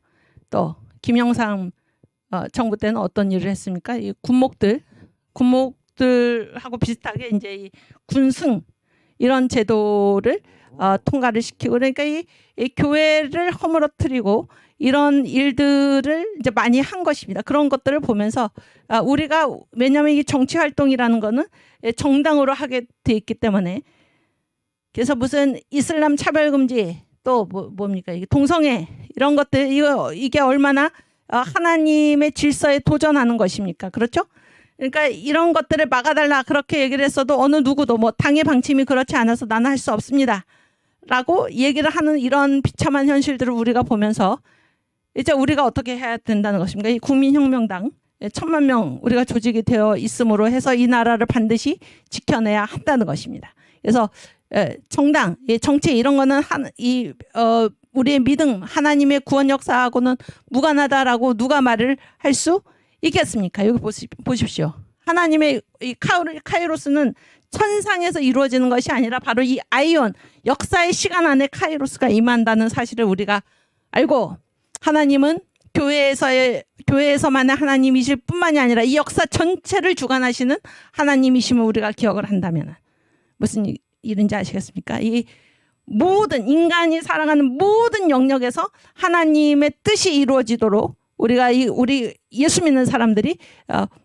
또 김영삼 정부 때는 어떤 일을 했습니까? 이 군목들하고 비슷하게 이제 이 군승 이런 제도를 통과를 시키고 그러니까 이 교회를 허물어뜨리고 이런 일들을 이제 많이 한 것입니다. 그런 것들을 보면서 우리가 왜냐하면 이 정치 활동이라는 거는 정당으로 하게 돼 있기 때문에 그래서 무슨 이슬람 차별금지 또 뭡니까 이게 동성애 이런 것들 이게 얼마나 하나님의 질서에 도전하는 것입니까? 그렇죠? 그러니까 이런 것들을 막아달라 그렇게 얘기를 했어도 어느 누구도 뭐 당의 방침이 그렇지 않아서 나는 할 수 없습니다. 라고 얘기를 하는 이런 비참한 현실들을 우리가 보면서 이제 우리가 어떻게 해야 된다는 것입니까? 이 국민혁명당 1,000만 명 우리가 조직이 되어 있음으로 해서 이 나라를 반드시 지켜내야 한다는 것입니다. 그래서 정당, 정치 이런 거는 우리의 믿음, 하나님의 구원 역사하고는 무관하다라고 누가 말을 할 수 있겠습니까? 여기 보십시오. 하나님의 이 카이로스는 천상에서 이루어지는 것이 아니라 바로 이 아이온 역사의 시간 안에 카이로스가 임한다는 사실을 우리가 알고 하나님은 교회에서만의 하나님이실 뿐만이 아니라 이 역사 전체를 주관하시는 하나님이심을 우리가 기억을 한다면 무슨 일인지 아시겠습니까? 이 모든 인간이 살아가는 모든 영역에서 하나님의 뜻이 이루어지도록 우리 예수 믿는 사람들이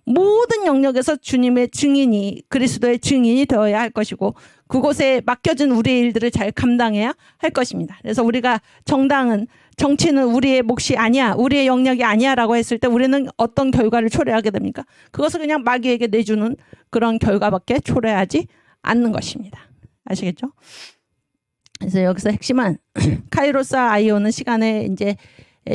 모든 영역에서 주님의 증인이 그리스도의 증인이 되어야 할 것이고 그곳에 맡겨진 우리의 일들을 잘 감당해야 할 것입니다. 그래서 우리가 정치는 우리의 몫이 아니야, 우리의 영역이 아니야라고 했을 때 우리는 어떤 결과를 초래하게 됩니까? 그것을 그냥 마귀에게 내주는 그런 결과밖에 초래하지 않는 것입니다. 아시겠죠? 그래서 여기서 핵심은 카이로스와 아이온은 시간에 이제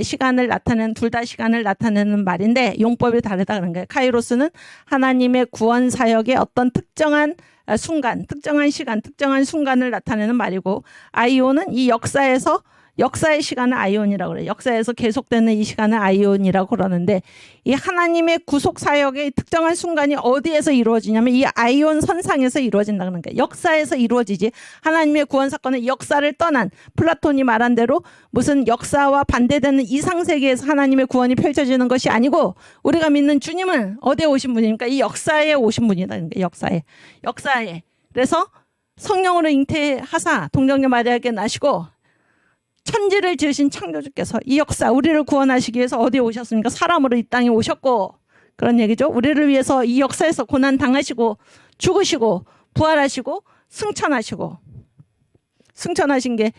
시간을 나타내는 둘 다 시간을 나타내는 말인데 용법이 다르다 그런 거예요. 카이로스는 하나님의 구원 사역의 어떤 특정한 순간, 특정한 시간, 특정한 순간을 나타내는 말이고 아이온은 이 역사의 시간을 아이온이라고 그래요. 역사에서 계속되는 이 시간을 아이온이라고 그러는데 이 하나님의 구속 사역의 특정한 순간이 어디에서 이루어지냐면 이 아이온 선상에서 이루어진다는 거예요. 역사에서 이루어지지 하나님의 구원 사건은 역사를 떠난 플라톤이 말한 대로 무슨 역사와 반대되는 이상세계에서 하나님의 구원이 펼쳐지는 것이 아니고 우리가 믿는 주님은 어디에 오신 분입니까? 이 역사에 오신 분이라는 거예요. 역사에. 그래서 성령으로 잉태하사 동정녀 마리아에게 나시고 천지를 지으신 창조주께서 이 역사 우리를 구원하시기 위해서 어디에 오셨습니까? 사람으로 이 땅에 오셨고 그런 얘기죠. 우리를 위해서 이 역사에서 고난 당하시고 죽으시고 부활하시고 승천하신 게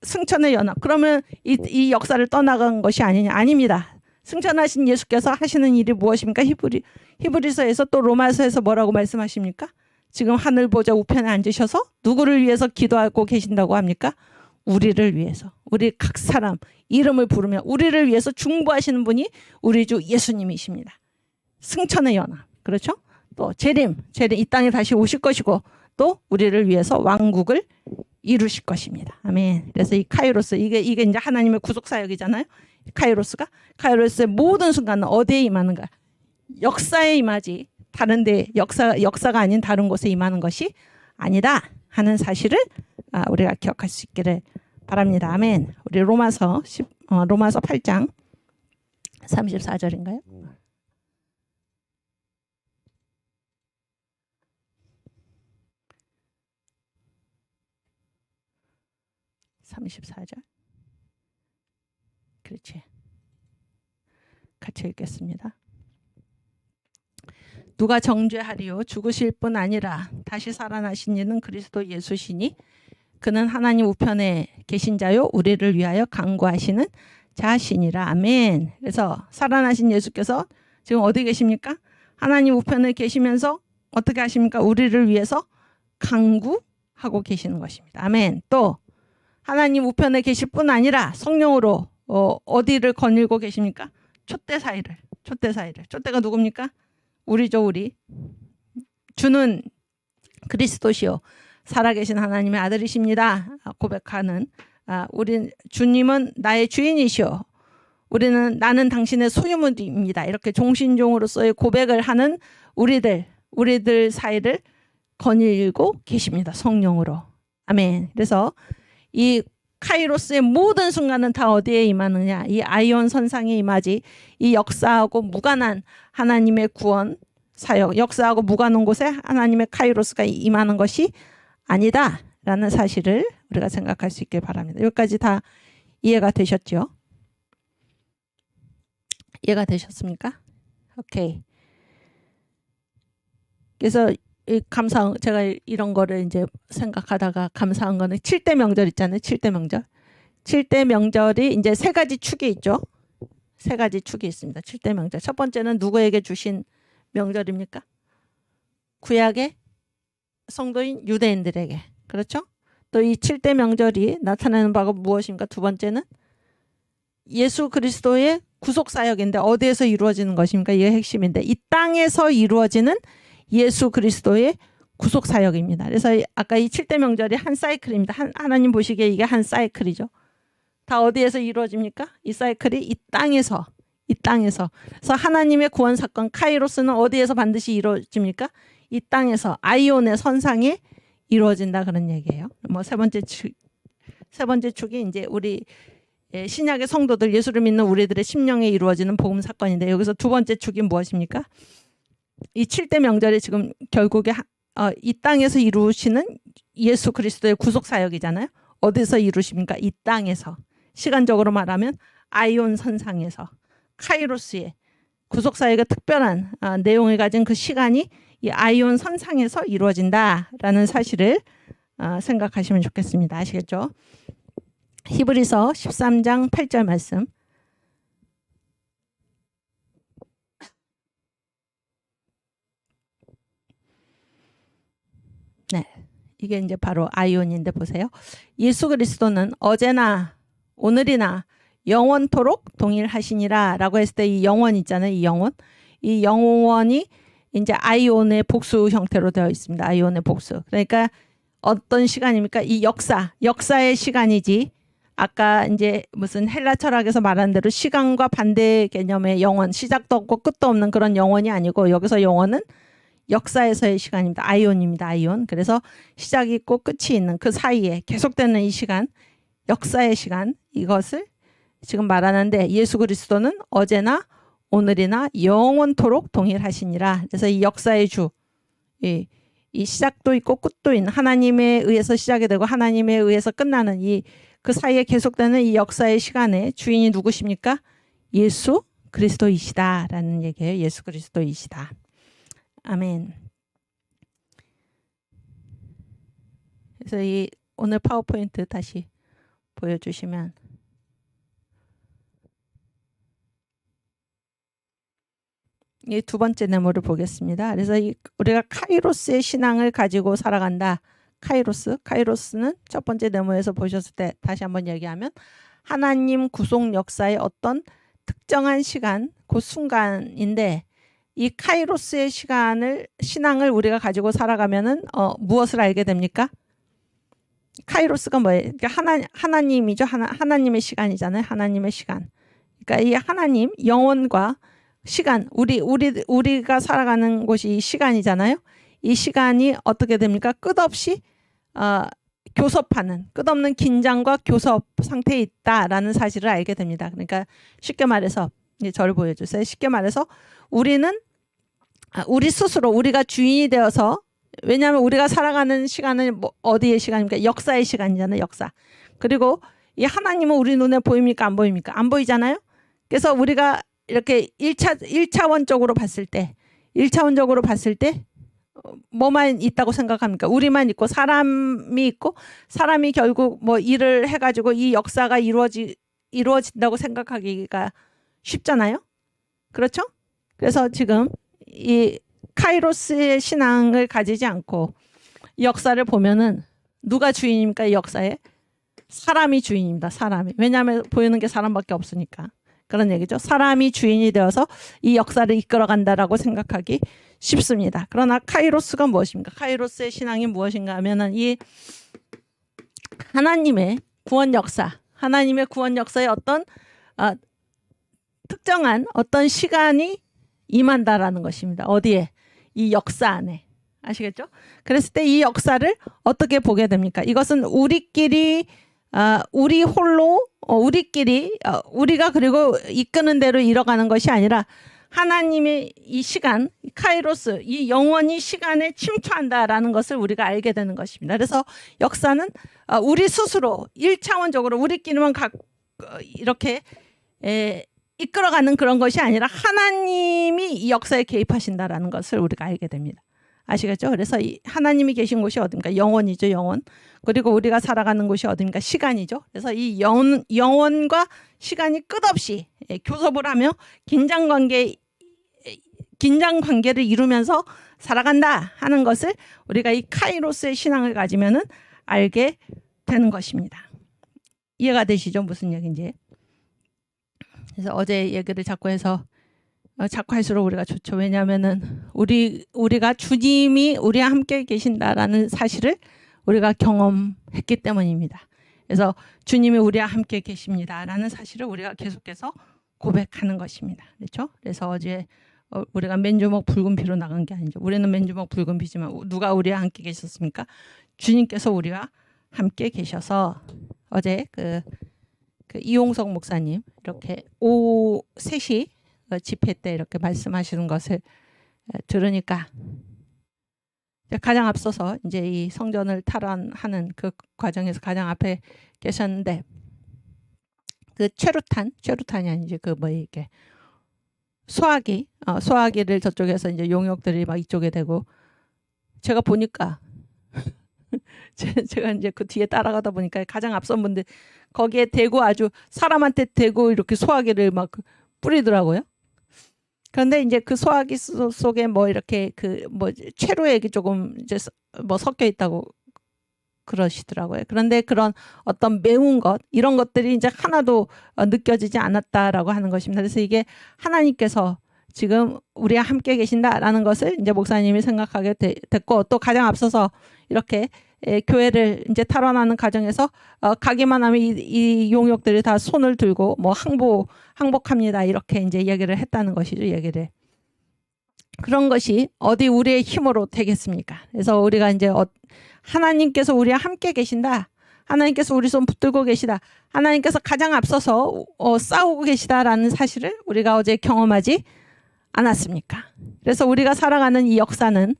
승천의 연합. 그러면 이 역사를 떠나간 것이 아니냐? 아닙니다. 승천하신 예수께서 하시는 일이 무엇입니까? 히브리서에서 또 로마서에서 뭐라고 말씀하십니까? 지금 하늘 보좌 우편에 앉으셔서 누구를 위해서 기도하고 계신다고 합니까? 우리를 위해서, 우리 각 사람 이름을 부르며 우리를 위해서 중보하시는 분이 우리 주 예수님이십니다. 승천의 연합. 그렇죠? 또 재림 이 땅에 다시 오실 것이고 또 우리를 위해서 왕국을 이루실 것입니다. 아멘. 그래서 이 카이로스 이게 이제 하나님의 구속 사역이잖아요. 카이로스의 모든 순간은 어디에 임하는가? 역사에 임하지 다른데 역사가 아닌 다른 곳에 임하는 것이 아니다 하는 사실을 우리가 기억할 수 있기를 바랍니다. 아멘. 우리 로마서 8장 34절인가요? 34절. 그렇지. 같이 읽겠습니다. 누가 정죄하리요? 죽으실 뿐 아니라 다시 살아나신 이는 그리스도 예수시니 그는 하나님 우편에 계신 자요 우리를 위하여 간구하시는 자시니라. 아멘. 그래서 살아나신 예수께서 지금 어디 계십니까? 하나님 우편에 계시면서 어떻게 하십니까? 우리를 위해서 간구하고 계시는 것입니다. 아멘. 또 하나님 우편에 계실 뿐 아니라 성령으로 어디를 거닐고 계십니까? 촛대 사이를. 촛대가 누굽니까? 우리죠, 우리. 주는 그리스도시요 살아계신 하나님의 아들이십니다. 고백하는 우리 주님은 나의 주인이시오. 나는 당신의 소유물입니다. 이렇게 종신종으로서의 고백을 하는 우리들 사이를 거닐고 계십니다. 성령으로. 아멘. 그래서 이 카이로스의 모든 순간은 다 어디에 임하느냐? 이 아이온 선상에 임하지 이 역사하고 무관한 하나님의 구원 사역, 역사하고 무관한 곳에 하나님의 카이로스가 임하는 것이 아니다라는 사실을 우리가 생각할 수 있길 바랍니다. 여기까지 다 이해가 되셨죠? 이해가 되셨습니까? 오케이. 그래서 제가 이런 거를 이제 생각하다가 감사한 거는 7대 명절 있잖아요. 7대 명절. 7대 명절이 이제 세 가지 축이 있죠. 세 가지 축이 있습니다. 7대 명절. 첫 번째는 누구에게 주신 명절입니까? 구약의 성도인 유대인들에게. 그렇죠? 또 이 7대 명절이 나타나는 바가 무엇입니까? 두 번째는 예수 그리스도의 구속 사역인데 어디에서 이루어지는 것입니까? 이게 핵심인데 이 땅에서 이루어지는 예수 그리스도의 구속 사역입니다. 그래서 아까 이 7대 명절이 한 사이클입니다. 하나님 보시기에 이게 한 사이클이죠. 다 어디에서 이루어집니까? 이 사이클이 이 땅에서. 그래서 하나님의 구원 사건 카이로스는 어디에서 반드시 이루어집니까? 이 땅에서 아이온의 선상에 이루어진다 그런 얘기예요. 세 번째 축이 이제 우리 신약의 성도들 예수를 믿는 우리들의 심령에 이루어지는 복음 사건인데 여기서 두 번째 축이 무엇입니까? 이 7대 명절이 지금 결국에 이 땅에서 이루시는 예수 그리스도의 구속 사역이잖아요. 어디서 이루십니까? 이 땅에서. 시간적으로 말하면 아이온 선상에서 카이로스의 구속 사역의 특별한 내용을 가진 그 시간이 이 아이온 선상에서 이루어진다라는 사실을 생각하시면 좋겠습니다. 아시겠죠? 히브리서 13장 8절 말씀. 네, 이게 이제 바로 아이온인데 보세요. 예수 그리스도는 어제나 오늘이나 영원토록 동일하시니라라고 했을 때 이 영원 있잖아요. 이 영원. 이 영원이 이제 아이온의 복수 형태로 되어 있습니다. 아이온의 복수. 그러니까 어떤 시간입니까? 이 역사의 시간이지. 아까 이제 무슨 헬라 철학에서 말한 대로 시간과 반대 개념의 영원, 시작도 없고 끝도 없는 그런 영원이 아니고 여기서 영원은 역사에서의 시간입니다. 아이온입니다. 아이온. 그래서 시작이 있고 끝이 있는 그 사이에 계속되는 이 시간, 역사의 시간, 이것을 지금 말하는데 예수 그리스도는 어제나 오늘이나 영원토록 동일하시니라. 그래서 이 역사의 주, 이 시작도 있고 끝도 있는 하나님에 의해서 시작이 되고 하나님에 의해서 끝나는 그 사이에 계속되는 이 역사의 시간에 주인이 누구십니까? 예수 그리스도이시다라는 얘기예요. 예수 그리스도이시다. 아멘. 그래서 이 오늘 파워포인트 다시 보여주시면 이 두 번째 네모를 보겠습니다. 그래서 우리가 카이로스의 신앙을 가지고 살아간다. 카이로스는 첫 번째 네모에서 보셨을 때 다시 한번 얘기하면 하나님 구속 역사의 어떤 특정한 시간, 그 순간인데 이 카이로스의 신앙을 우리가 가지고 살아가면은 무엇을 알게 됩니까? 카이로스가 뭐예요? 그러니까 하나님이죠. 하나님의 시간이잖아요. 하나님의 시간. 그러니까 이 하나님 영혼과 시간, 우리가 살아가는 곳이 이 시간이잖아요. 이 시간이 어떻게 됩니까? 끝없이 교섭하는, 끝없는 긴장과 교섭 상태에 있다라는 사실을 알게 됩니다. 그러니까 쉽게 말해서 이제 저를 보여주세요. 쉽게 말해서 우리는 우리 스스로 우리가 주인이 되어서, 왜냐하면 우리가 살아가는 시간은 어디의 시간입니까? 역사의 시간이잖아요. 역사. 그리고 이 하나님은 우리 눈에 보입니까? 안 보입니까? 안 보이잖아요. 그래서 우리가 이렇게 1차원적으로 봤을 때 뭐만 있다고 생각합니까? 우리만 있고 사람이 결국 뭐 일을 해가지고 이 역사가 이루어진다고 생각하기가 쉽잖아요. 그렇죠? 그래서 지금 이 카이로스의 신앙을 가지지 않고 이 역사를 보면은 누가 주인입니까? 이 역사에 사람이 주인입니다. 사람이. 왜냐하면 보이는 게 사람밖에 없으니까. 그런 얘기죠. 사람이 주인이 되어서 이 역사를 이끌어간다라고 생각하기 쉽습니다. 그러나 카이로스가 무엇입니까? 카이로스의 신앙이 무엇인가 하면은 이 하나님의 구원 역사의 어떤 특정한 어떤 시간이 임한다라는 것입니다. 어디에? 이 역사 안에. 아시겠죠? 그랬을 때 이 역사를 어떻게 보게 됩니까? 이것은 우리끼리 우리 홀로 우리가 그리고 이끄는 대로 이뤄가는 것이 아니라 하나님의 이 시간, 카이로스, 이 영원히 시간에 침투한다라는 것을 우리가 알게 되는 것입니다. 그래서 역사는 우리 스스로 1차원적으로 우리끼리만 이렇게 이끌어가는 그런 것이 아니라 하나님이 이 역사에 개입하신다라는 것을 우리가 알게 됩니다. 아시겠죠? 그래서 이 하나님이 계신 곳이 어디입니까? 영원이죠, 영원. 그리고 우리가 살아가는 곳이 어디입니까? 시간이죠. 그래서 이 영원과 시간이 끝없이 교섭을 하며 긴장 관계를 이루면서 살아간다 하는 것을 우리가 이 카이로스의 신앙을 가지면은 알게 되는 것입니다. 이해가 되시죠? 무슨 얘기인지. 그래서 어제 얘기를 자꾸 해서 자꾸 할수록 우리가 좋죠. 왜냐하면은 우리가 주님이 우리와 함께 계신다라는 사실을 우리가 경험했기 때문입니다. 그래서 주님이 우리와 함께 계십니다라는 사실을 우리가 계속해서 고백하는 것입니다. 그렇죠? 그래서 어제 우리가 맨주먹 붉은 피로 나간 게 아니죠. 우리는 맨주먹 붉은 피지만 누가 우리와 함께 계셨습니까? 주님께서 우리와 함께 계셔서 어제 그 이용석 목사님 이렇게 오후 3시 집회 때 이렇게 말씀하시는 것을 들으니까 가장 앞서서 이제 이 성전을 탈환하는 그 과정에서 가장 앞에 계셨는데 그 최루탄이 아니지 이게 소화기를 저쪽에서 이제 용역들이 막 이쪽에 대고 제가 보니까 제가 이제 그 뒤에 따라가다 보니까 가장 앞선 분들 거기에 대고 아주 사람한테 대고 이렇게 소화기를 막 뿌리더라고요. 그런데 이제 그 소화기 속에 뭐 이렇게 최루액이 조금 이제 뭐 섞여 있다고 그러시더라고요. 그런데 그런 어떤 매운 것 이런 것들이 이제 하나도 느껴지지 않았다라고 하는 것입니다. 그래서 이게 하나님께서 지금 우리와 함께 계신다라는 것을 이제 목사님이 생각하게 됐고 또 가장 앞서서 이렇게 교회를 이제 탈환하는 과정에서 가기만 하면 이 용역들이 다 손을 들고 뭐 항복합니다 이렇게 이제 얘기를 했다는 것이죠. 얘기를 그런 것이 어디 우리의 힘으로 되겠습니까? 그래서 우리가 이제 하나님께서 우리와 함께 계신다. 하나님께서 우리 손 붙들고 계시다. 하나님께서 가장 앞서서 싸우고 계시다라는 사실을 우리가 어제 경험하지 않았습니까? 그래서 우리가 살아가는 이 역사는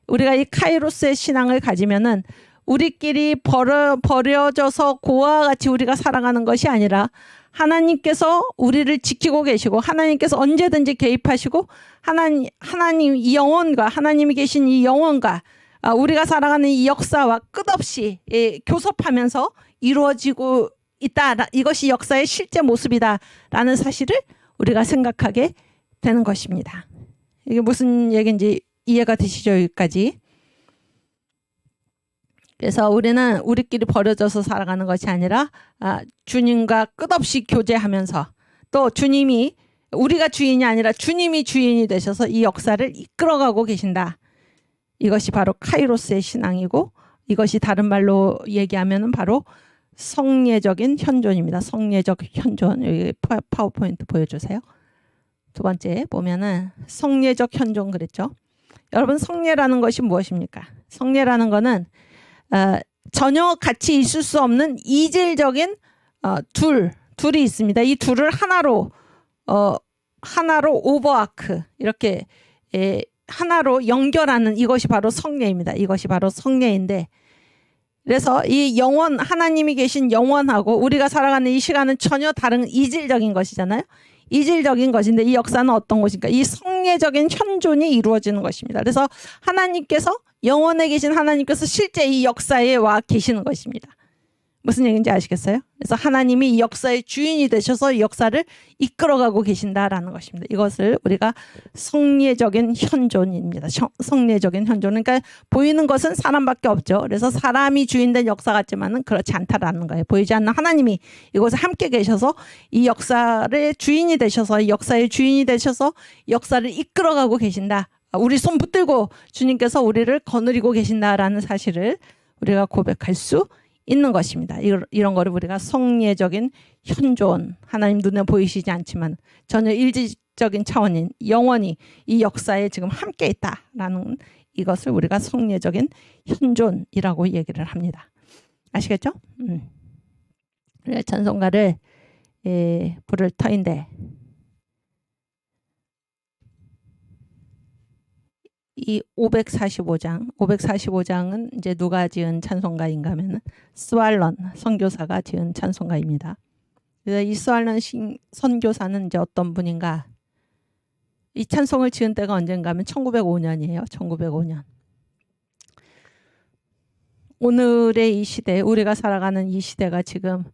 우리가 이 카이로스의 신앙을 가지면은 우리끼리 버려져서 고아와 같이 우리가 살아가는 것이 아니라 하나님께서 우리를 지키고 계시고 하나님께서 언제든지 개입하시고 하나님 이 영혼과 하나님이 계신 이 영혼과 우리가 살아가는 이 역사와 끝없이 교섭하면서 이루어지고 있다. 이것이 역사의 실제 모습이다라는 사실을 우리가 생각하게 되는 것입니다. 이게 무슨 얘기인지 이해가 되시죠? 여기까지. 그래서 우리는 우리끼리 버려져서 살아가는 것이 아니라 주님과 끝없이 교제하면서 또 주님이 우리가 주인이 아니라 주님이 주인이 되셔서 이 역사를 이끌어가고 계신다. 이것이 바로 카이로스의 신앙이고 이것이 다른 말로 얘기하면 바로 성례적인 현존입니다. 성례적 현존. 여기 파워포인트 보여주세요. 두 번째 보면은 성례적 현존 그랬죠. 여러분 성례라는 것이 무엇입니까? 성례라는 것은 전혀 같이 있을 수 없는 이질적인 둘이 있습니다. 이 둘을 하나로 오버아크 이렇게 하나로 연결하는 이것이 바로 성례입니다. 이것이 바로 성례인데 그래서 이 영원 하나님이 계신 영원하고 우리가 살아가는 이 시간은 전혀 다른 이질적인 것이잖아요. 이질적인 것인데 이 역사는 어떤 것인가? 이 성례적인 현존이 이루어지는 것입니다. 그래서 하나님께서 영원에 계신 하나님께서 실제 이 역사에 와 계시는 것입니다. 무슨 얘기인지 아시겠어요? 그래서 하나님이 이 역사의 주인이 되셔서 이 역사를 이끌어가고 계신다라는 것입니다. 이것을 우리가 성례적인 현존입니다. 성례적인 현존. 그러니까 보이는 것은 사람밖에 없죠. 그래서 사람이 주인된 역사 같지만은 그렇지 않다라는 거예요. 보이지 않는 하나님이 이곳에 함께 계셔서 이 역사의 주인이 되셔서 이 역사의 주인이 되셔서 역사를 이끌어가고 계신다. 우리 손 붙들고 주님께서 우리를 거느리고 계신다라는 사실을 우리가 고백할 수 있는 것입니다. 이런 거를 우리가 성례적인 현존, 하나님 눈에 보이시지 않지만 전혀 일지적인 차원인 영원히 이 역사에 지금 함께 있다라는 이것을 우리가 성례적인 현존이라고 얘기를 합니다. 아시겠죠? 찬송가를 부를 터인데 이 545장은 이제 누가 지은 찬송가인가 하면 스왈런 선교사가 지은 찬송가입니다. 그래서 이 스왈런 선교사는 이제 어떤 분인가? 이 찬송을 지은 때가 언젠가 하면 1905년이에요. 1905년. 오늘의 이 시대, 우리가 살아가는 이 시대가 지금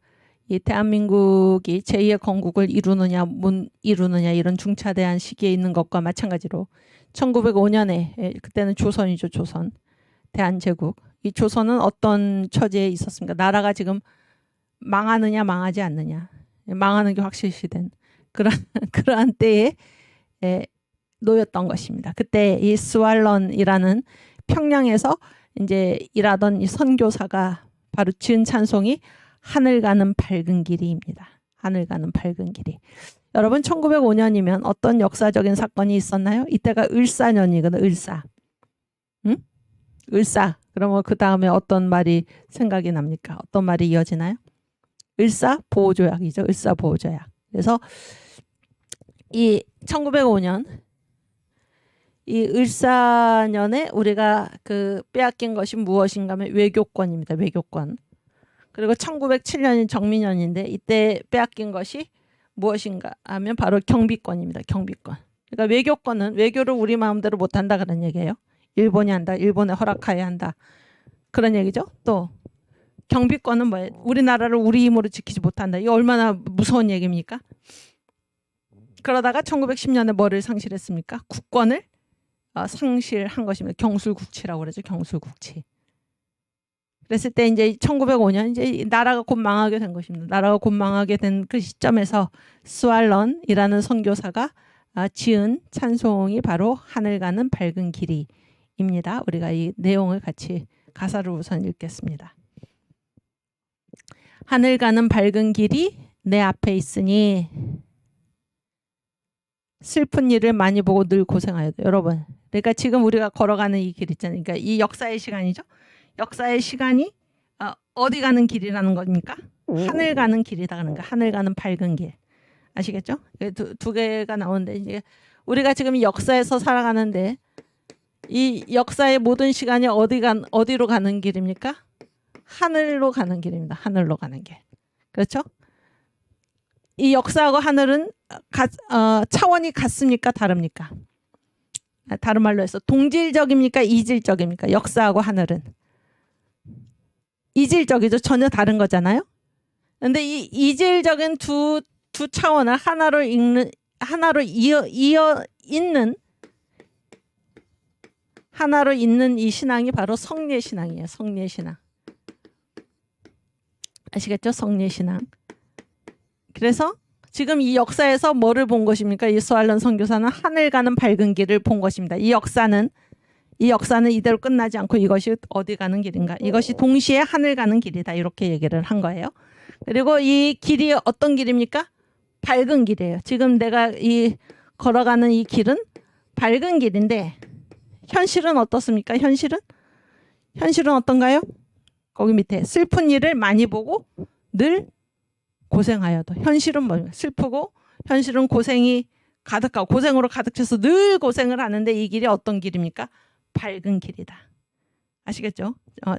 이 대한민국이 제2의 건국을 이루느냐 못 이루느냐 이런 중차대한 시기에 있는 것과 마찬가지로 1905년에 그때는 조선이죠. 조선. 대한제국. 이 조선은 어떤 처지에 있었습니까? 나라가 지금 망하느냐 망하지 않느냐. 망하는 게 확실시된 그러한 때에 놓였던 것입니다. 그때 이 스왈런이라는 평양에서 이제 일하던 이 선교사가 바로 지은 찬송이 하늘 가는 밝은 길이입니다. 하늘 가는 밝은 길이. 여러분 1905년이면 어떤 역사적인 사건이 있었나요? 이때가 을사년이거든. 을사. 응? 을사. 그러면 그 다음에 어떤 말이 생각이 납니까? 어떤 말이 이어지나요? 을사보호조약이죠. 을사보호조약. 그래서 이 1905년 이 을사년에 우리가 그 빼앗긴 것이 무엇인가 하면 외교권입니다. 외교권. 그리고 1907년이 정민년인데 이때 빼앗긴 것이 무엇인가 하면 바로 경비권입니다. 경비권. 그러니까 외교권은 외교를 우리 마음대로 못한다 그런 얘기예요. 일본이 한다. 일본에 허락해야 한다. 그런 얘기죠. 또 경비권은 뭐예요? 우리나라를 우리 힘으로 지키지 못한다. 이거 얼마나 무서운 얘기입니까? 그러다가 1910년에 뭐를 상실했습니까? 국권을 상실한 것입니다. 경술국치라고 그러죠. 경술국치. 그랬을 때 이제 1905년 이제 나라가 곧 망하게 된 것입니다. 나라가 곧 망하게 된 그 시점에서 스왈런이라는 선교사가 지은 찬송이 바로 하늘 가는 밝은 길이입니다. 우리가 이 내용을 같이 가사를 우선 읽겠습니다. 하늘 가는 밝은 길이 내 앞에 있으니 슬픈 일을 많이 보고 늘 고생하여도. 여러분, 그러니까 지금 우리가 걸어가는 이 길 있잖아요. 그러니까 이 역사의 시간이죠. 역사의 시간이 어디 가는 길이라는 겁니까? 하늘 가는 길이다. 그러니까 하늘 가는 밝은 길. 아시겠죠? 두 개가 나오는데 이제 우리가 지금 이 역사에서 살아가는데 이 역사의 모든 시간이 어디로 가는 길입니까? 하늘로 가는 길입니다. 하늘로 가는 길. 그렇죠? 이 역사하고 하늘은 차원이 같습니까? 다릅니까? 다른 말로 해서 동질적입니까? 이질적입니까? 역사하고 하늘은 이질적이죠. 전혀 다른 거잖아요. 그런데 이 이질적인 두 차원을 하나로 잇는 이 신앙이 바로 성례 신앙이에요. 성례 신앙. 아시겠죠? 성례 신앙. 그래서 지금 이 역사에서 뭐를 본 것입니까? 이 스왈런 선교사는 하늘 가는 밝은 길을 본 것입니다. 이 역사는 이대로 끝나지 않고 이것이 어디 가는 길인가? 이것이 동시에 하늘 가는 길이다. 이렇게 얘기를 한 거예요. 그리고 이 길이 어떤 길입니까? 밝은 길이에요. 지금 내가 걸어가는 이 길은 밝은 길인데 현실은 어떻습니까? 현실은 어떤가요? 거기 밑에 슬픈 일을 많이 보고 늘 고생하여도. 현실은 뭐예요? 슬프고 현실은 고생이 가득하고 고생으로 가득 차서 늘 고생을 하는데 이 길이 어떤 길입니까? 밝은 길이다. 아시겠죠?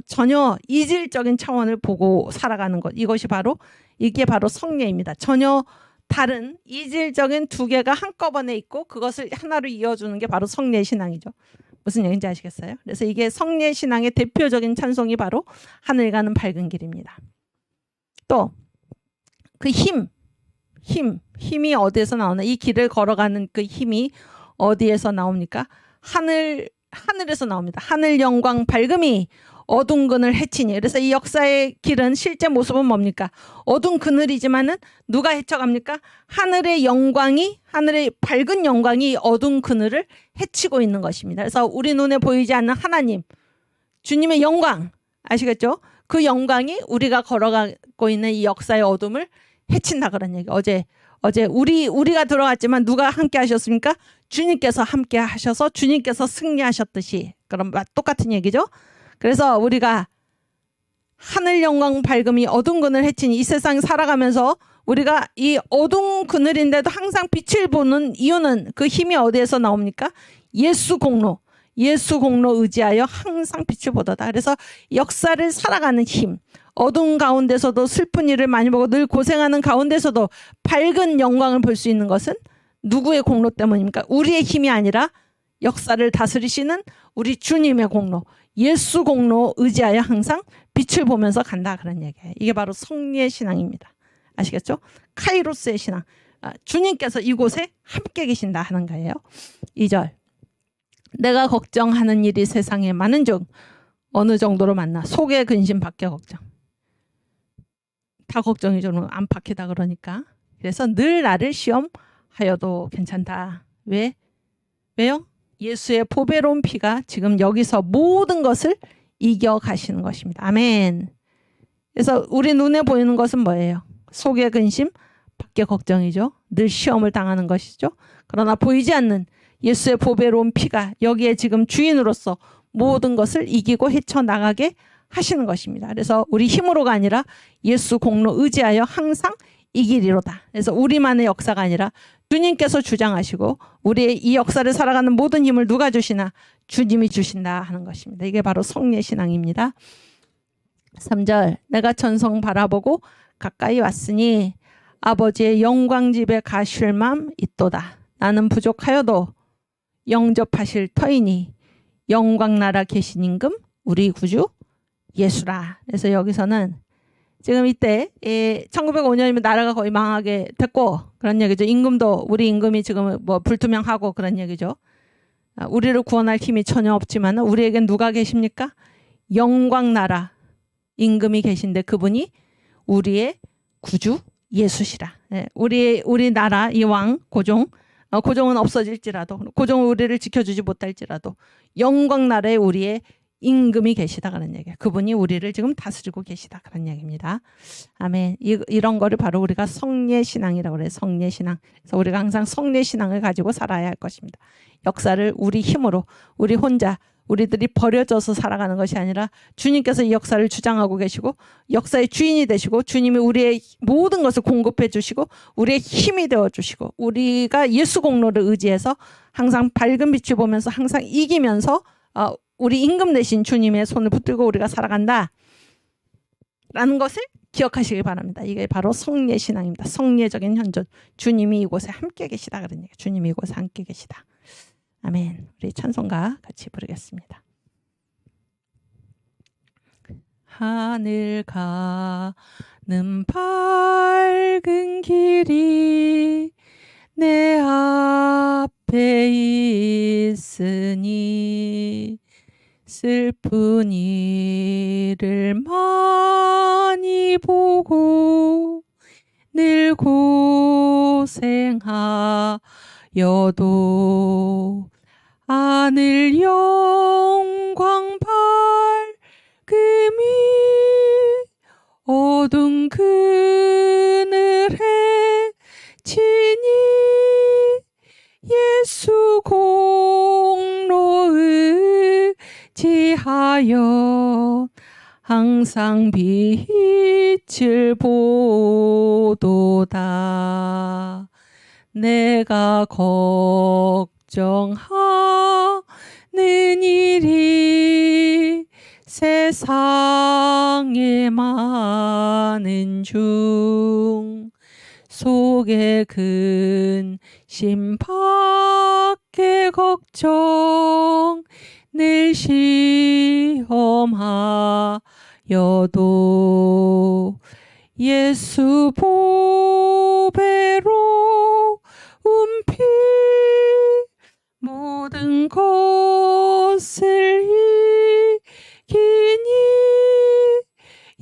전혀 이질적인 차원을 보고 살아가는 것. 이게 바로 성례입니다. 전혀 다른 이질적인 두 개가 한꺼번에 있고 그것을 하나로 이어주는 게 바로 성례 신앙이죠. 무슨 얘기인지 아시겠어요? 그래서 이게 성례 신앙의 대표적인 찬송이 바로 하늘 가는 밝은 길입니다. 또 그 힘이 어디에서 나오나? 이 길을 걸어가는 그 힘이 어디에서 나옵니까? 하늘에서 나옵니다. 하늘 영광 밝음이 어두운 그늘 해치니. 그래서 이 역사의 길은 실제 모습은 뭡니까? 어두운 그늘이지만은 누가 헤쳐갑니까? 하늘의 밝은 영광이 어두운 그늘을 헤치고 있는 것입니다. 그래서 우리 눈에 보이지 않는 하나님, 주님의 영광, 아시겠죠? 그 영광이 우리가 걸어가고 있는 이 역사의 어둠을 헤친다 그런 얘기. 어제 우리가 들어갔지만 누가 함께 하셨습니까? 주님께서 함께 하셔서 주님께서 승리하셨듯이. 그럼 똑같은 얘기죠. 그래서 우리가 하늘 영광 밝음이 어두운 그늘 헤치니. 이 세상 살아가면서 우리가 이 어두운 그늘인데도 항상 빛을 보는 이유는 그 힘이 어디에서 나옵니까? 예수 공로 의지하여 항상 빛을 보도다. 그래서 역사를 살아가는 힘, 어두운 가운데서도 슬픈 일을 많이 보고 늘 고생하는 가운데서도 밝은 영광을 볼 수 있는 것은 누구의 공로 때문입니까? 우리의 힘이 아니라 역사를 다스리시는 우리 주님의 공로, 예수 공로 의지하여 항상 빛을 보면서 간다 그런 얘기예요. 이게 바로 성례 신앙입니다. 아시겠죠? 카이로스의 신앙. 주님께서 이곳에 함께 계신다 하는 거예요. 2절. 내가 걱정하는 일이 세상에 많은 중 어느 정도로 많나? 속의 근심 밖에 걱정. 다 걱정이죠. 안팎이다 그러니까. 그래서 늘 나를 시험하여도 괜찮다. 왜요? 예수의 보배로운 피가 지금 여기서 모든 것을 이겨가시는 것입니다. 아멘. 그래서 우리 눈에 보이는 것은 뭐예요? 속의 근심 밖에 걱정이죠. 늘 시험을 당하는 것이죠. 그러나 보이지 않는 예수의 보배로운 피가 여기에 지금 주인으로서 모든 것을 이기고 헤쳐나가게 하시는 것입니다. 그래서 우리 힘으로가 아니라 예수 공로 의지하여 항상 이기리로다. 그래서 우리만의 역사가 아니라 주님께서 주장하시고 우리의 이 역사를 살아가는 모든 힘을 누가 주시나? 주님이 주신다 하는 것입니다. 이게 바로 성례 신앙입니다. 3절. 내가 천성 바라보고 가까이 왔으니 아버지의 영광 집에 가실 맘 있도다. 나는 부족하여도 영접하실 터이니 영광 나라 계신 임금 우리 구주 예수라. 그래서 여기서는 지금 이때 1905년이면 나라가 거의 망하게 됐고 그런 얘기죠. 임금도 우리 임금이 지금 뭐 불투명하고 그런 얘기죠. 우리를 구원할 힘이 전혀 없지만 우리에겐 누가 계십니까? 영광 나라 임금이 계신데 그분이 우리의 구주 예수시라. 예, 우리 나라 이 왕 고종, 고종은 없어질지라도, 고종은 우리를 지켜주지 못할지라도 영광 나라에 우리의 임금이 계시다 그런 얘기예요. 그분이 우리를 지금 다스리고 계시다 그런 얘기입니다. 아멘. 이런 거를 바로 우리가 성례신앙이라고 그래요. 성례신앙. 그래서 우리가 항상 성례신앙을 가지고 살아야 할 것입니다. 역사를 우리 힘으로, 우리 혼자, 우리들이 버려져서 살아가는 것이 아니라 주님께서 이 역사를 주장하고 계시고 역사의 주인이 되시고 주님이 우리의 모든 것을 공급해 주시고 우리의 힘이 되어 주시고 우리가 예수 공로를 의지해서 항상 밝은 빛을 보면서 항상 이기면서 우리 임금 되신 주님의 손을 붙들고 우리가 살아간다 라는 것을 기억하시기 바랍니다. 이게 바로 성례신앙입니다. 성례적인 현존. 주님이 이곳에 함께 계시다 그런 얘기예요. 주님이 이곳에 함께 계시다. 아멘. 우리 찬송가 같이 부르겠습니다. 하늘 가는 밝은 길이 내 앞에 있으니 슬픈 일을 많이 보고 늘 고생하여도 하늘 영광 밝음이 어두운 그늘에 지니 예수 공로 의지하여 항상 빛을 보도다. 내가 걱정하는 일이 세상에 많은 중 속에 근심 밖에 걱정 늘 시험하여도 예수 보배로 움피 모든 것을 이기니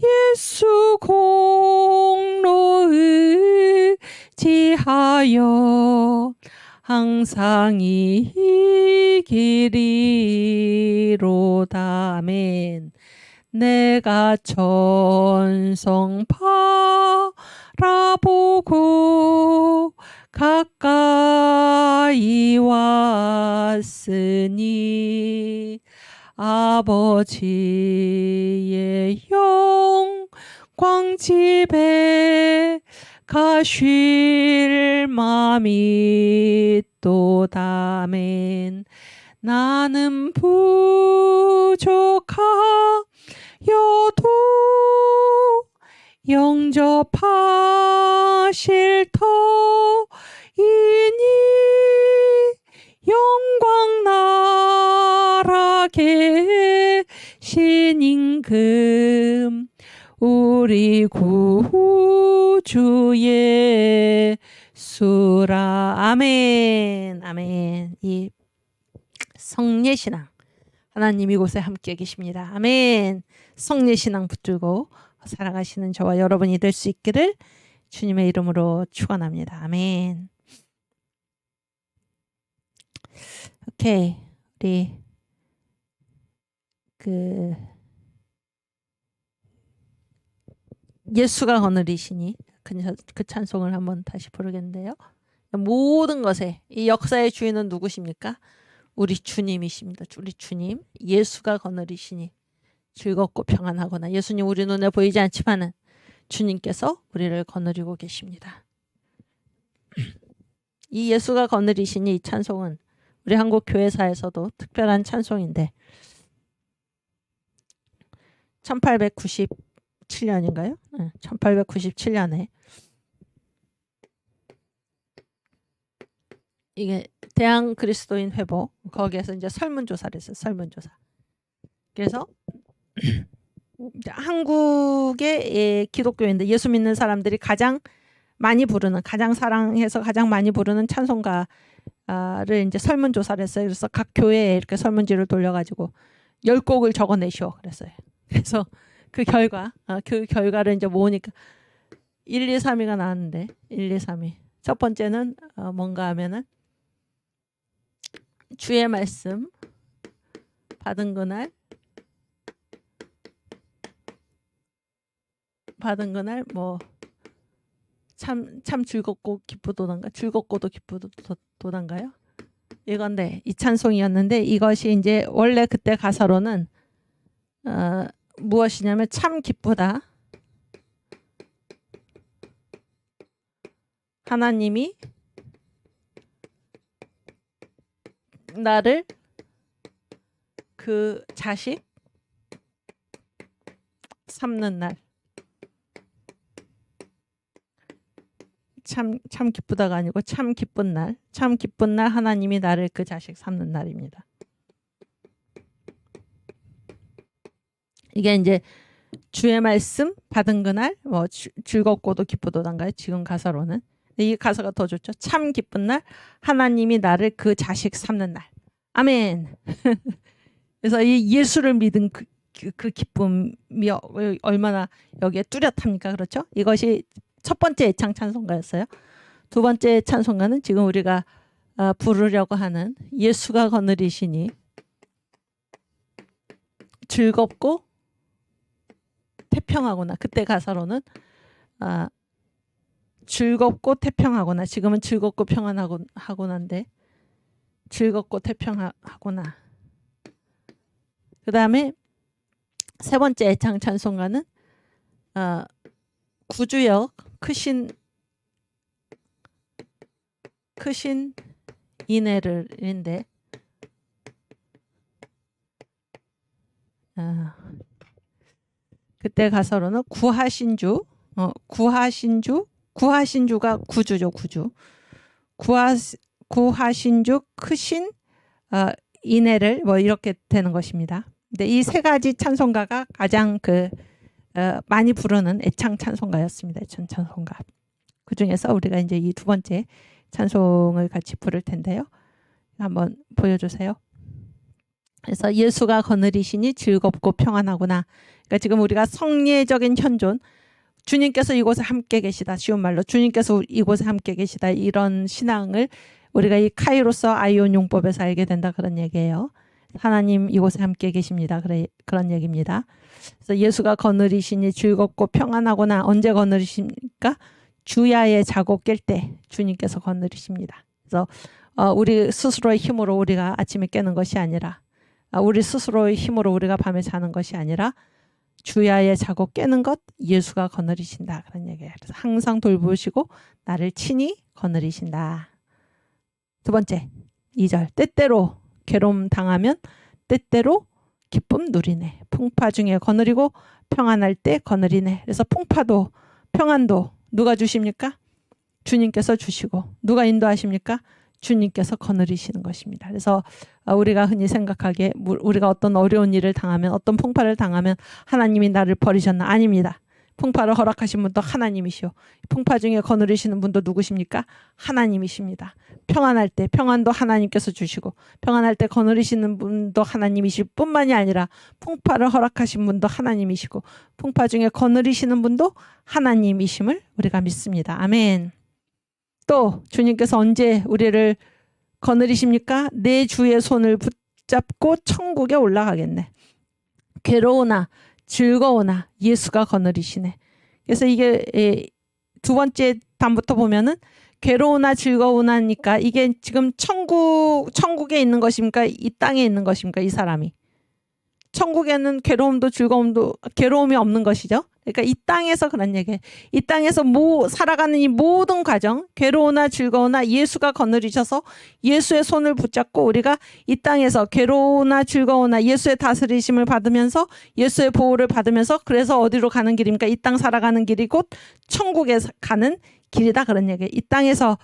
예수 공로 의지하여 항상 이기리로다. 아멘. 내가 천성 바라보고 가까이 왔으니 아버지의 영광 집에 가쉴 맘이 또다. 아멘. 나는 부족하여도 영접하실 터이니 영광 나라 계신 임금 우리 구주 예수라. 아멘. 아멘. 이 성례신앙 하나님 이곳에 함께 계십니다. 아멘. 성례신앙 붙들고 살아가시는 저와 여러분이 될 수 있기를 주님의 이름으로 축원합니다. 아멘. 오케이. 우리 예수가 거느리시니 그 찬송을 한번 다시 부르겠는데요. 모든 것에 이 역사의 주인은 누구십니까? 우리 주님이십니다. 우리 주님 예수가 거느리시니 즐겁고 평안하거나 예수님 우리 눈에 보이지 않지만은 주님께서 우리를 거느리고 계십니다. 이 예수가 거느리시니 이 찬송은 우리 한국 교회사에서도 특별한 찬송인데 1897년인가요? 1897년에 이게 대한 그리스도인 회복 거기에서 이제 설문조사를 했어요. 설문조사. 그래서 한국의 기독교인들 예수 믿는 사람들이 가장 많이 부르는 가장 사랑해서 가장 많이 부르는 찬송가를 이제 설문조사를 했어요. 그래서 각 교회에 이렇게 설문지를 돌려가지고 10곡을 적어내시오 그랬어요. 그래서 그 결과를 이제 모으니까 1, 2, 3위가 나왔는데 1, 2, 3위. 첫 번째는 뭔가 하면은 주의 말씀 받은 그날 뭐 참 즐겁고 기쁘도단가 즐겁고도 기쁘도단가요? 이건데 이 찬송이었는데 이것이 이제 원래 그때 가사로는 무엇이냐면 참 기쁘다. 하나님이 나를 그 자식 삼는 날. 참 기쁘다가 아니고 참 기쁜 날. 참 기쁜 날 하나님이 나를 그 자식 삼는 날입니다. 이게 이제 주의 말씀 받은 그날 뭐 즐겁고도 기쁘도단가요? 지금 가사로는. 이 가사가 더 좋죠. 참 기쁜 날 하나님이 나를 그 자식 삼는 날. 아멘. 그래서 이 예수를 믿은 그 기쁨이 얼마나 여기에 뚜렷합니까? 그렇죠? 이것이 첫 번째 애창 찬송가였어요. 두 번째 찬송가는 지금 우리가 부르려고 하는 예수가 거느리시니 즐겁고 태평하구나. 그때 가사로는 즐겁고 태평하구나. 지금은 즐겁고 평안하구나인데 즐겁고 태평하구나. 그 다음에 세 번째 애창 찬송가는 구주역 크신 인애를인데 그때 가사로는 구하신주가 구주죠. 구하신주 크신 인애를 뭐 이렇게 되는 것입니다. 근데 이 세 가지 찬송가가 가장 많이 부르는 애창 찬송가였습니다. 애창 찬송가. 그 중에서 우리가 이제 이 두 번째 찬송을 같이 부를 텐데요. 한번 보여주세요. 그래서 예수가 거느리시니 즐겁고 평안하구나. 그러니까 지금 우리가 성례적인 현존, 주님께서 이곳에 함께 계시다. 쉬운 말로 주님께서 이곳에 함께 계시다. 이런 신앙을 우리가 이 카이로스 아이온 용법에서 알게 된다. 그런 얘기예요. 하나님 이곳에 함께 계십니다. 그런 얘기입니다. 그래서 예수가 거느리시니 즐겁고 평안하구나. 언제 거느리십니까? 주야에 자고 깰 때 주님께서 거느리십니다. 그래서 우리 스스로의 힘으로 우리가 아침에 깨는 것이 아니라 우리 스스로의 힘으로 우리가 밤에 자는 것이 아니라 주야에 자고 깨는 것 예수가 거느리신다. 그런 얘기예요. 그래서 항상 돌보시고 나를 친히 거느리신다. 두 번째 2절 때때로 괴로움 당하면 때때로 기쁨 누리네. 풍파 중에 거느리고 평안할 때 거느리네. 그래서 풍파도 평안도 누가 주십니까? 주님께서 주시고 누가 인도하십니까? 주님께서 거느리시는 것입니다. 그래서 우리가 흔히 생각하기에 우리가 어떤 어려운 일을 당하면 어떤 풍파를 당하면 하나님이 나를 버리셨나? 아닙니다. 풍파를 허락하신 분도 하나님이시오. 풍파 중에 거느리시는 분도 누구십니까? 하나님이십니다. 평안할 때 평안도 하나님께서 주시고 평안할 때 거느리시는 분도 하나님이실 뿐만이 아니라 풍파를 허락하신 분도 하나님이시고 풍파 중에 거느리시는 분도 하나님이심을 우리가 믿습니다. 아멘. 또 주님께서 언제 우리를 거느리십니까? 내 주의 손을 붙잡고 천국에 올라가겠네. 괴로우나 즐거우나 예수가 거느리시네. 그래서 이게 두 번째 단부터 보면은 괴로우나 즐거우나니까 이게 지금 천국에 있는 것입니까? 이 땅에 있는 것입니까? 이 사람이. 천국에는 괴로움이 없는 것이죠. 그러니까 이 땅에서 그런 얘기예요. 이 땅에서 살아가는 이 모든 과정, 괴로우나 즐거우나 예수가 거느리셔서 예수의 손을 붙잡고 우리가 이 땅에서 괴로우나 즐거우나 예수의 다스리심을 받으면서 예수의 보호를 받으면서 그래서 어디로 가는 길입니까? 이 땅 살아가는 길이 곧 천국에 가는 길이다. 그런 얘기예요. 이 땅에서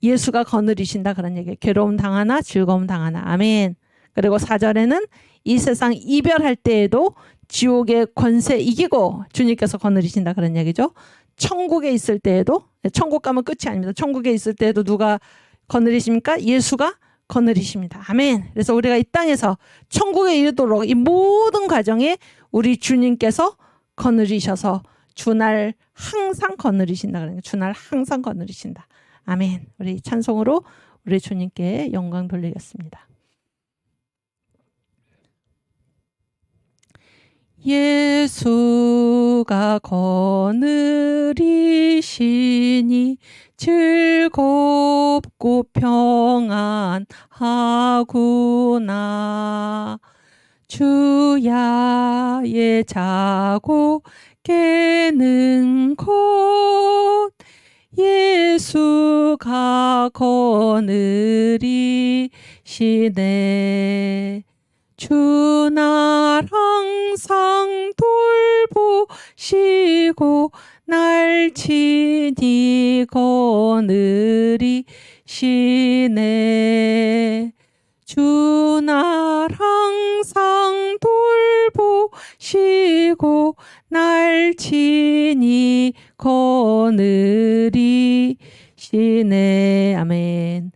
예수가 거느리신다. 그런 얘기예요. 괴로움 당하나 즐거움 당하나. 아멘. 그리고 4절에는 이 세상 이별할 때에도 지옥의 권세 이기고 주님께서 거느리신다. 그런 얘기죠. 천국에 있을 때에도 천국 가면 끝이 아닙니다. 천국에 있을 때에도 누가 거느리십니까? 예수가 거느리십니다. 아멘. 그래서 우리가 이 땅에서 천국에 이르도록 이 모든 과정에 우리 주님께서 거느리셔서 주날 항상 거느리신다. 그러니까 주날 항상 거느리신다. 아멘. 우리 찬송으로 우리 주님께 영광 돌리겠습니다. 예수가 거느리시니 즐겁고 평안하구나. 주야에 자고 깨는 곳 예수가 거느리시네. 주날 항상 돌보시고 날 친히 거느리시네. 주날 항상 돌보시고 날 친히 거느리시네. 아멘.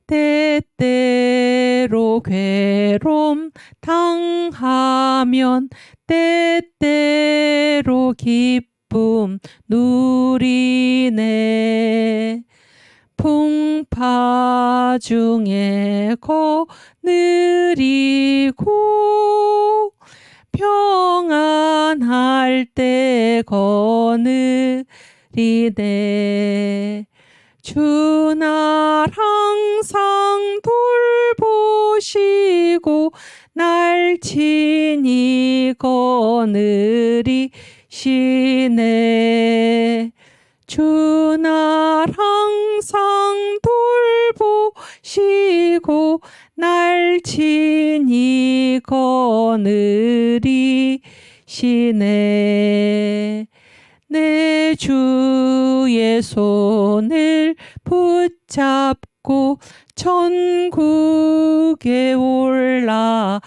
때때로 괴로움 당하면 때때로 기쁨 누리네. 풍파 중에 거느리고 평안할 때 거느리네. 주날 항상 돌보시고 날 친히 거느리시네. 주날 항상 돌보시고 날 친히 거느리시네. 내 주의 손을 붙잡고 천국에 올라가겠네.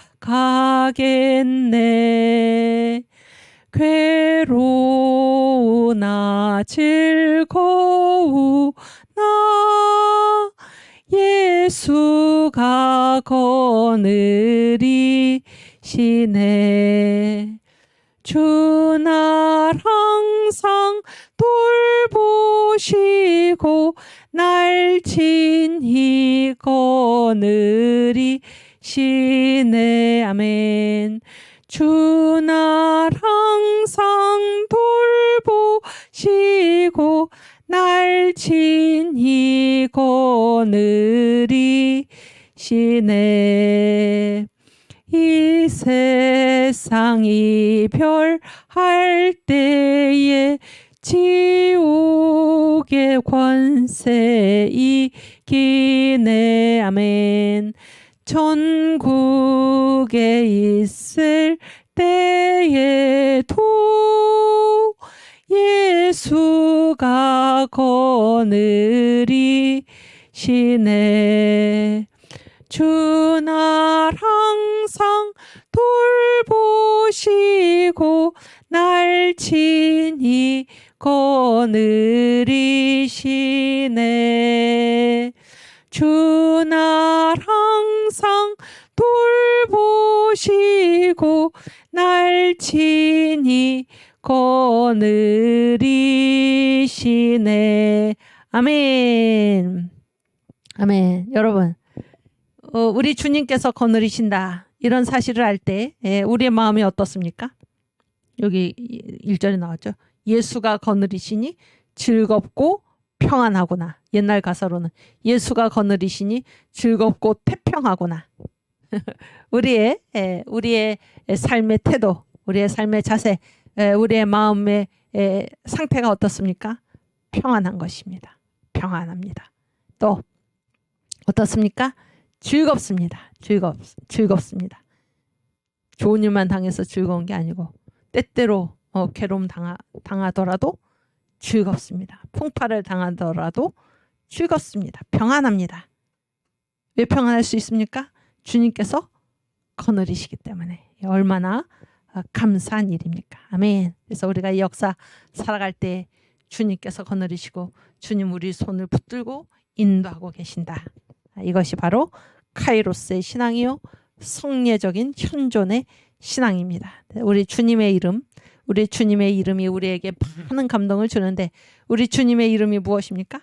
괴로우나 즐거우나 예수가 거느리시네. 주날 항상 돌보시고 날 친히 거느리시네. 아멘. 주날 항상 돌보시고 날 친히 거느리시네. 이 세상 이별할 때에 지옥의 권세 이기네. 아멘. 천국에 있을 때에도 예수가 거느리시네. 주날 항상 돌보시고 날 친히 거느리시네. 주날 항상 돌보시고 날 친히 거느리시네. 아멘. 아멘. 여러분, 우리 주님께서 거느리신다 이런 사실을 알 때 우리의 마음이 어떻습니까? 여기 1절에 나왔죠. 예수가 거느리시니 즐겁고 평안하구나. 옛날 가사로는 예수가 거느리시니 즐겁고 태평하구나. 우리의 삶의 태도, 우리의 삶의 자세, 우리의 마음의 상태가 어떻습니까? 평안한 것입니다. 평안합니다. 또 어떻습니까? 즐겁습니다. 즐겁습니다. 좋은 일만 당해서 즐거운 게 아니고 때때로 괴로움 당하더라도 즐겁습니다. 풍파를 당하더라도 즐겁습니다. 평안합니다. 왜 평안할 수 있습니까? 주님께서 거느리시기 때문에. 얼마나 감사한 일입니까? 아멘. 그래서 우리가 이 역사 살아갈 때 주님께서 거느리시고 주님 우리 손을 붙들고 인도하고 계신다. 이것이 바로 카이로스의 신앙이요 성례적인 현존의 신앙입니다. 우리 주님의 이름, 우리 주님의 이름이 우리에게 많은 감동을 주는데 우리 주님의 이름이 무엇입니까?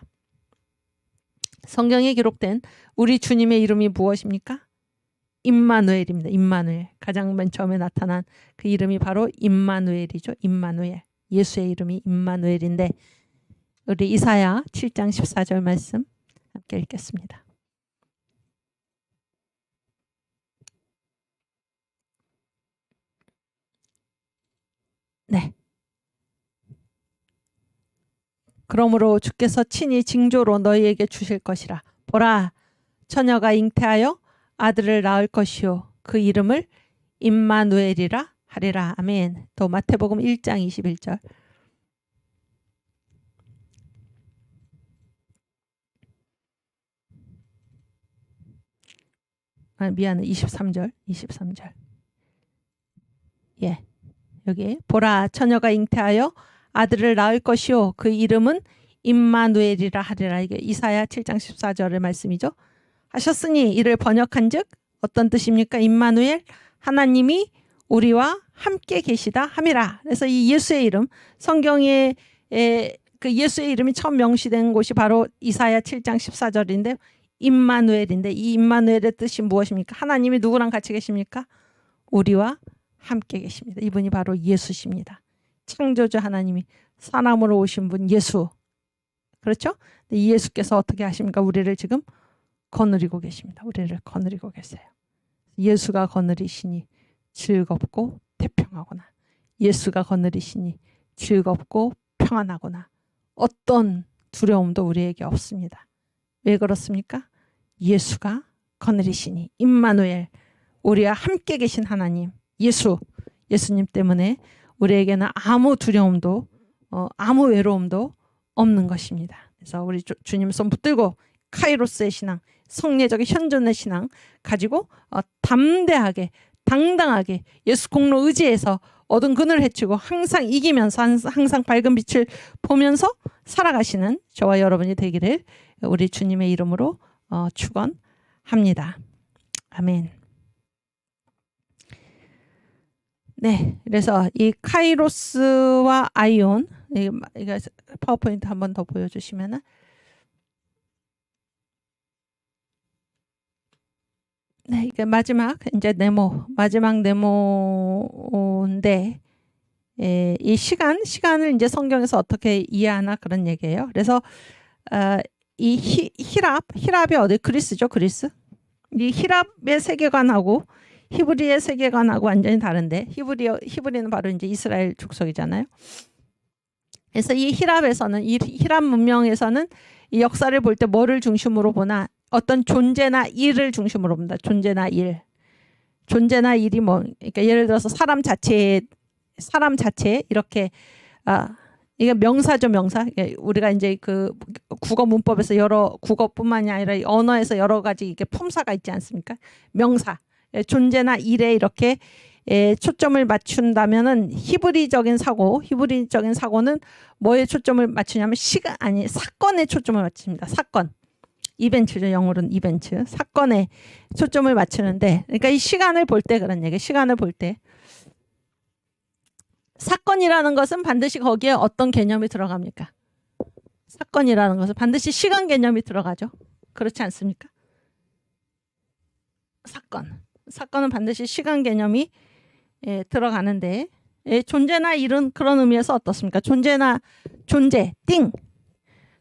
성경에 기록된 우리 주님의 이름이 무엇입니까? 임마누엘입니다. 임마누엘. 가장 맨 처음에 나타난 그 이름이 바로 임마누엘이죠. 임마누엘. 예수의 이름이 임마누엘인데 우리 이사야 7장 14절 말씀 함께 읽겠습니다. 네. 그러므로 주께서 친히 징조로 너희에게 주실 것이라. 보라, 처녀가 잉태하여 아들을 낳을 것이요 그 이름을 임마누엘이라 하리라. 아멘. 또 마태복음 1장 21절. 미안해. 23절. 23절. 예. 여기 보라, 처녀가 잉태하여 아들을 낳을 것이요 그 이름은 임마누엘이라 하리라. 이게 이사야 7장 14절의 말씀이죠. 하셨으니 이를 번역한즉 어떤 뜻입니까? 임마누엘, 하나님이 우리와 함께 계시다 함이라. 그래서 이 예수의 이름, 성경에 그 예수의 이름이 처음 명시된 곳이 바로 이사야 7장 14절인데 임마누엘인데 이 임마누엘의 뜻이 무엇입니까? 하나님이 누구랑 같이 계십니까? 우리와 함께 계십니다. 이분이 바로 예수십니다. 창조주 하나님이 사람으로 오신 분 예수. 그렇죠? 이 예수께서 어떻게 하십니까? 우리를 지금 거느리고 계십니다. 우리를 거느리고 계세요. 예수가 거느리시니 즐겁고 태평하구나. 예수가 거느리시니 즐겁고 평안하구나. 어떤 두려움도 우리에게 없습니다. 왜 그렇습니까? 예수가 거느리시니 임마누엘, 우리와 함께 계신 하나님 예수님 때문에 우리에게는 아무 두려움도 아무 외로움도 없는 것입니다. 그래서 우리 주님 손 붙들고 카이로스의 신앙, 성례적인 현존의 신앙 가지고 담대하게 당당하게 예수 공로 의지해서 어두운 그늘을 헤치고 항상 이기면서 항상 밝은 빛을 보면서 살아가시는 저와 여러분이 되기를 우리 주님의 이름으로 축원합니다. 아멘. 네, 그래서 이 카이로스와 아이온, 이거 파워포인트 한 번 더 보여주시면은, 네, 이게 마지막 네모인데, 이 시간을 이제 성경에서 어떻게 이해하나 그런 얘기예요. 그래서 이 히랍이 어디? 그리스죠, 그리스. 이 히랍의 세계관하고 히브리의 세계관하고 완전히 다른데 히브리는 바로 이제 이스라엘 족속이잖아요. 그래서 이 히랍에서는 이 히랍 문명에서는 이 역사를 볼 때 뭐를 중심으로 보나 어떤 존재나 일을 중심으로 봅니다. 존재나 일이 뭐 그러니까 예를 들어서 사람 자체 이렇게 이게 명사죠, 명사. 우리가 이제 그 국어 문법에서 여러 국어뿐만이 아니라 언어에서 여러 가지 이게 품사가 있지 않습니까? 명사. 존재나 일에 이렇게 초점을 맞춘다면은 히브리적인 사고는 뭐에 초점을 맞추냐면 사건에 초점을 맞춥니다. 사건. 이벤트죠. 영어로는 이벤트. 사건에 초점을 맞추는데, 그러니까 이 시간을 볼 때 그런 얘기. 시간을 볼 때 사건이라는 것은 반드시 거기에 어떤 개념이 들어갑니까? 사건이라는 것은 반드시 시간 개념이 들어가죠. 그렇지 않습니까? 사건은 반드시 시간 개념이 들어가는데 존재나 일은 그런 의미에서 어떻습니까?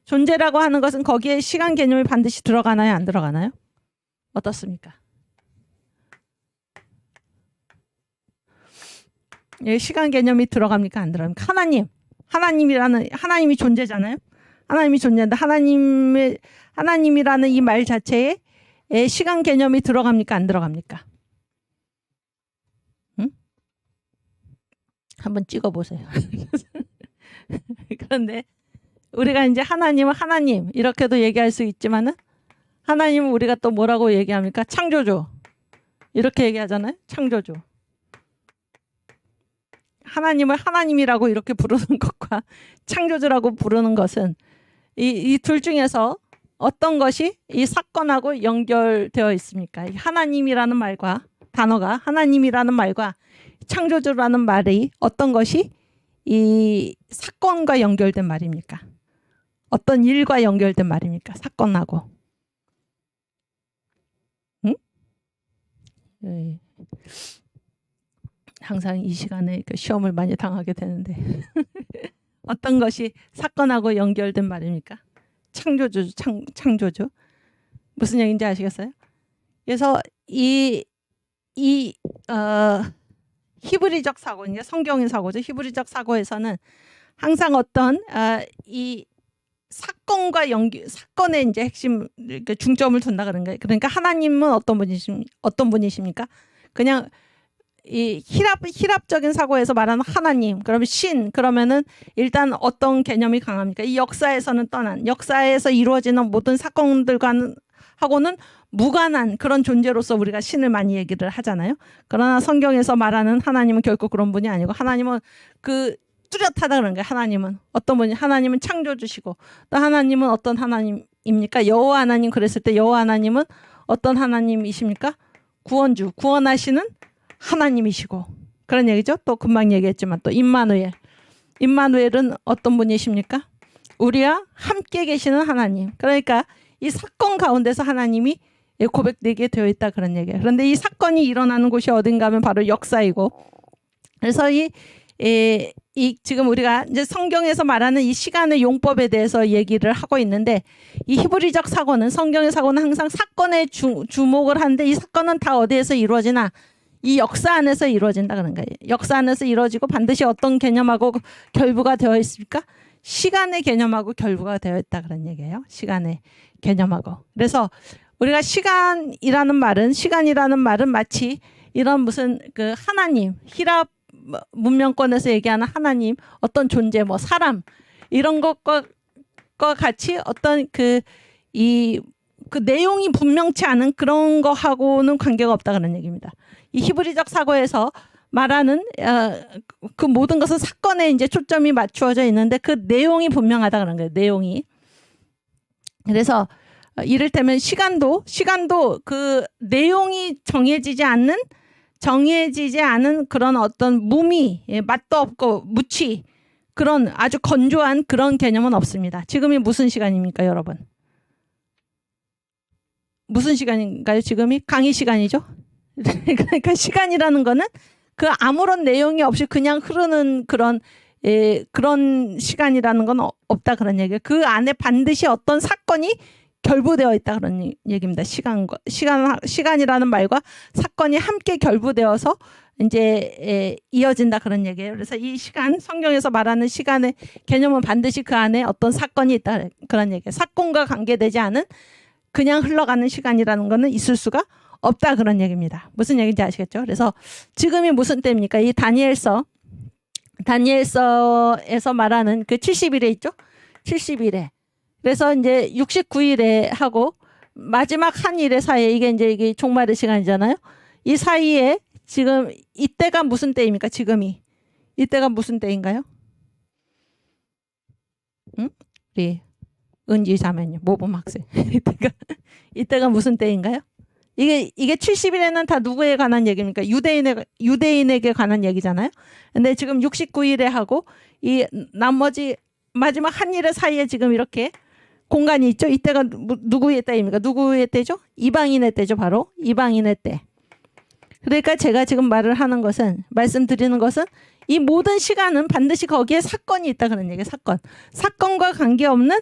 존재라고 하는 것은 거기에 시간 개념이 반드시 들어가나요? 안 들어가나요? 어떻습니까? 시간 개념이 들어갑니까? 안 들어갑니까? 하나님이 존재잖아요. 하나님이 존재인데 하나님이라는 이 말 자체에 시간 개념이 들어갑니까? 안 들어갑니까? 응? 한번 찍어보세요. 그런데 우리가 이제 하나님은 하나님 이렇게도 얘기할 수 있지만은 하나님은 우리가 또 뭐라고 얘기합니까? 창조주 이렇게 얘기하잖아요. 창조주. 하나님을 하나님이라고 이렇게 부르는 것과 창조주라고 부르는 것은 이 둘 중에서 어떤 것이 이 사건하고 연결되어 있습니까? 하나님이라는 말과 창조주라는 말이 어떤 것이 이 사건과 연결된 말입니까? 어떤 일과 연결된 말입니까? 사건하고. 응? 네. 항상 이 시간에 그 시험을 많이 당하게 되는데 어떤 것이 사건하고 연결된 말입니까? 창조주, 창조주. 무슨 얘기인지 아시겠어요? 그래서 히브리적 사고, 이제 성경의 사고죠. 히브리적 사고에서는 항상 어떤 이 사건과 사건에 이제 핵심 중점을 둔다 그런 거예요. 그러니까 하나님은 어떤 분이십니까? 그냥 이 히랍적인 사고에서 말하는 하나님, 그러면 신, 그러면은 일단 어떤 개념이 강합니까? 이 역사에서는 떠난, 역사에서 이루어지는 모든 사건들과는 하고는 무관한 그런 존재로서 우리가 신을 많이 얘기를 하잖아요. 그러나 성경에서 말하는 하나님은 결코 그런 분이 아니고, 하나님은 그 뚜렷하다 그런 거예요. 하나님은 어떤 분이, 하나님은 창조주시고, 또 하나님은 어떤 하나님입니까? 여호와 하나님. 그랬을 때 여호와 하나님은 어떤 하나님이십니까? 구원주, 구원하시는 하나님이시고, 그런 얘기죠. 또 금방 얘기했지만 또 임마누엘은 어떤 분이십니까? 우리와 함께 계시는 하나님. 그러니까 이 사건 가운데서 하나님이 고백되게 되어 있다 그런 얘기예요. 그런데 이 사건이 일어나는 곳이 어딘가 하면 바로 역사이고, 그래서 이 지금 우리가 이제 성경에서 말하는 이 시간의 용법에 대해서 얘기를 하고 있는데, 이 히브리적 사고는, 성경의 사고는 항상 사건에 주목을 하는데, 이 사건은 다 어디에서 이루어지나? 이 역사 안에서 이루어진다 그런 거예요. 역사 안에서 이루어지고 반드시 어떤 개념하고 결부가 되어 있습니까? 시간의 개념하고 결부가 되어 있다 그런 얘기예요. 시간의 개념하고. 그래서 우리가 시간이라는 말은 마치 이런 무슨 그 하나님, 히랍 문명권에서 얘기하는 하나님, 어떤 존재, 뭐 사람, 이런 것과 같이 어떤 그 내용이 분명치 않은 그런 거하고는 관계가 없다 그런 얘기입니다. 이 히브리적 사고에서 말하는 그 모든 것은 사건에 이제 초점이 맞추어져 있는데, 그 내용이 분명하다 그런 거예요. 내용이. 그래서 이를테면 시간도 그 내용이 정해지지 않은 그런 어떤 무미, 맛도 없고 무치, 그런 아주 건조한 그런 개념은 없습니다. 지금이 무슨 시간입니까, 여러분? 무슨 시간인가요? 지금이 강의 시간이죠. 그러니까 시간이라는 거는 그 아무런 내용이 없이 그냥 흐르는 그런 시간이라는 건 없다 그런 얘기예요. 그 안에 반드시 어떤 사건이 결부되어 있다 그런 얘기입니다. 시간이라는 말과 사건이 함께 결부되어서 이제 이어진다 그런 얘기예요. 그래서 이 시간, 성경에서 말하는 시간의 개념은 반드시 그 안에 어떤 사건이 있다 그런 얘기예요. 사건과 관계되지 않은 그냥 흘러가는 시간이라는 거는 있을 수가 없다 그런 얘기입니다. 무슨 얘기인지 아시겠죠? 그래서 지금이 무슨 때입니까? 이 다니엘서에서 말하는 그 70일에 있죠? 70일에. 그래서 이제 69일에 하고 마지막 한 일의 사이에 이게 종말의 시간이잖아요. 이 사이에 지금 이때가 무슨 때입니까? 지금이. 이때가 무슨 때인가요? 응? 우리 은지 자매님, 모범 학생. 이때가 무슨 때인가요? 이게 70일에는 다 누구에 관한 얘기입니까? 유대인에게 관한 얘기잖아요. 근데 지금 69일에 하고 이 나머지 마지막 한 일의 사이에 지금 이렇게 공간이 있죠. 이때가 누구의 때입니까? 누구의 때죠? 이방인의 때죠. 바로 이방인의 때. 그러니까 제가 지금 말씀드리는 것은 이 모든 시간은 반드시 거기에 사건이 있다 그런 얘기예요. 사건과 관계없는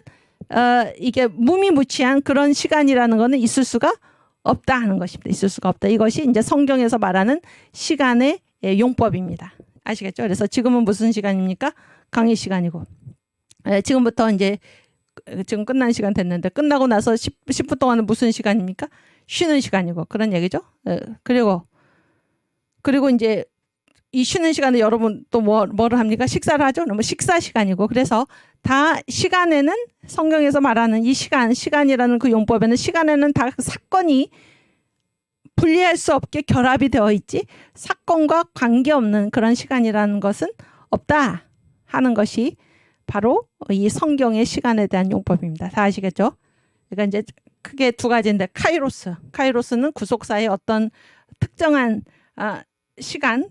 이게 무미무치한 그런 시간이라는 거는 있을 수가 없다 하는 것입니다. 있을 수가 없다. 이것이 이제 성경에서 말하는 시간의 용법입니다. 아시겠죠? 그래서 지금은 무슨 시간입니까? 강의 시간이고, 지금부터 이제 지금 끝난 시간 됐는데, 끝나고 나서 10분 동안은 무슨 시간입니까? 쉬는 시간이고, 그런 얘기죠. 그리고 이제 이 쉬는 시간에 여러분 또 뭐를 합니까? 식사를 하죠. 뭐 식사 시간이고, 그래서 다 시간에는, 성경에서 말하는 이 시간이라는 그 용법에는 시간에는 다 사건이 분리할 수 없게 결합이 되어 있지, 사건과 관계없는 그런 시간이라는 것은 없다 하는 것이 바로 이 성경의 시간에 대한 용법입니다. 다 아시겠죠? 그러니까 이제 크게 두 가지인데, 카이로스는 구속사의 어떤 특정한 시간,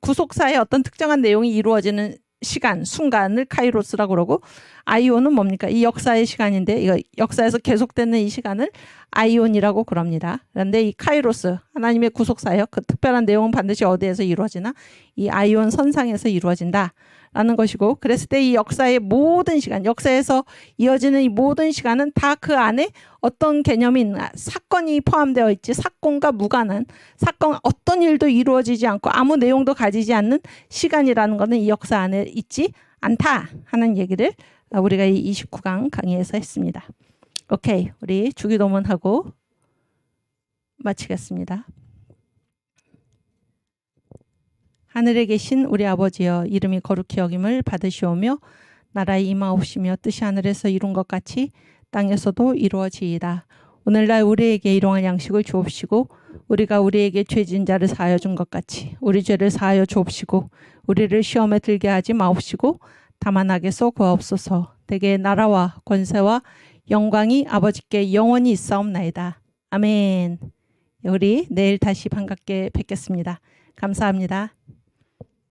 구속사의 어떤 특정한 내용이 이루어지는 시간, 순간을 카이로스라고 그러고, 아이온은 뭡니까? 이 역사의 시간인데, 이거 역사에서 계속되는 이 시간을 아이온이라고 그럽니다. 그런데 이 카이로스, 하나님의 구속사역, 그 특별한 내용은 반드시 어디에서 이루어지나? 이 아이온 선상에서 이루어진다. 라는 것이고, 그랬을 때 이 역사의 모든 시간, 역사에서 이어지는 이 모든 시간은 다 그 안에 어떤 개념이 있나, 사건이 포함되어 있지, 사건과 무관한, 사건 어떤 일도 이루어지지 않고 아무 내용도 가지지 않는 시간이라는 것은 이 역사 안에 있지 않다 하는 얘기를 우리가 이 29강 강의에서 했습니다. 오케이, 우리 주기도문하고 마치겠습니다. 하늘에 계신 우리 아버지여, 이름이 거룩히 여김을 받으시오며 나라의 임하옵시며 뜻이 하늘에서 이룬 것 같이 땅에서도 이루어지이다. 오늘날 우리에게 일용할 양식을 주옵시고 우리가 우리에게 죄진 자를 사하여 준 것 같이 우리 죄를 사하여 주옵시고 우리를 시험에 들게 하지 마옵시고 다만 악에서 구하옵소서. 대개 나라와 권세와 영광이 아버지께 영원히 있사옵나이다. 아멘. 우리 내일 다시 반갑게 뵙겠습니다. 감사합니다.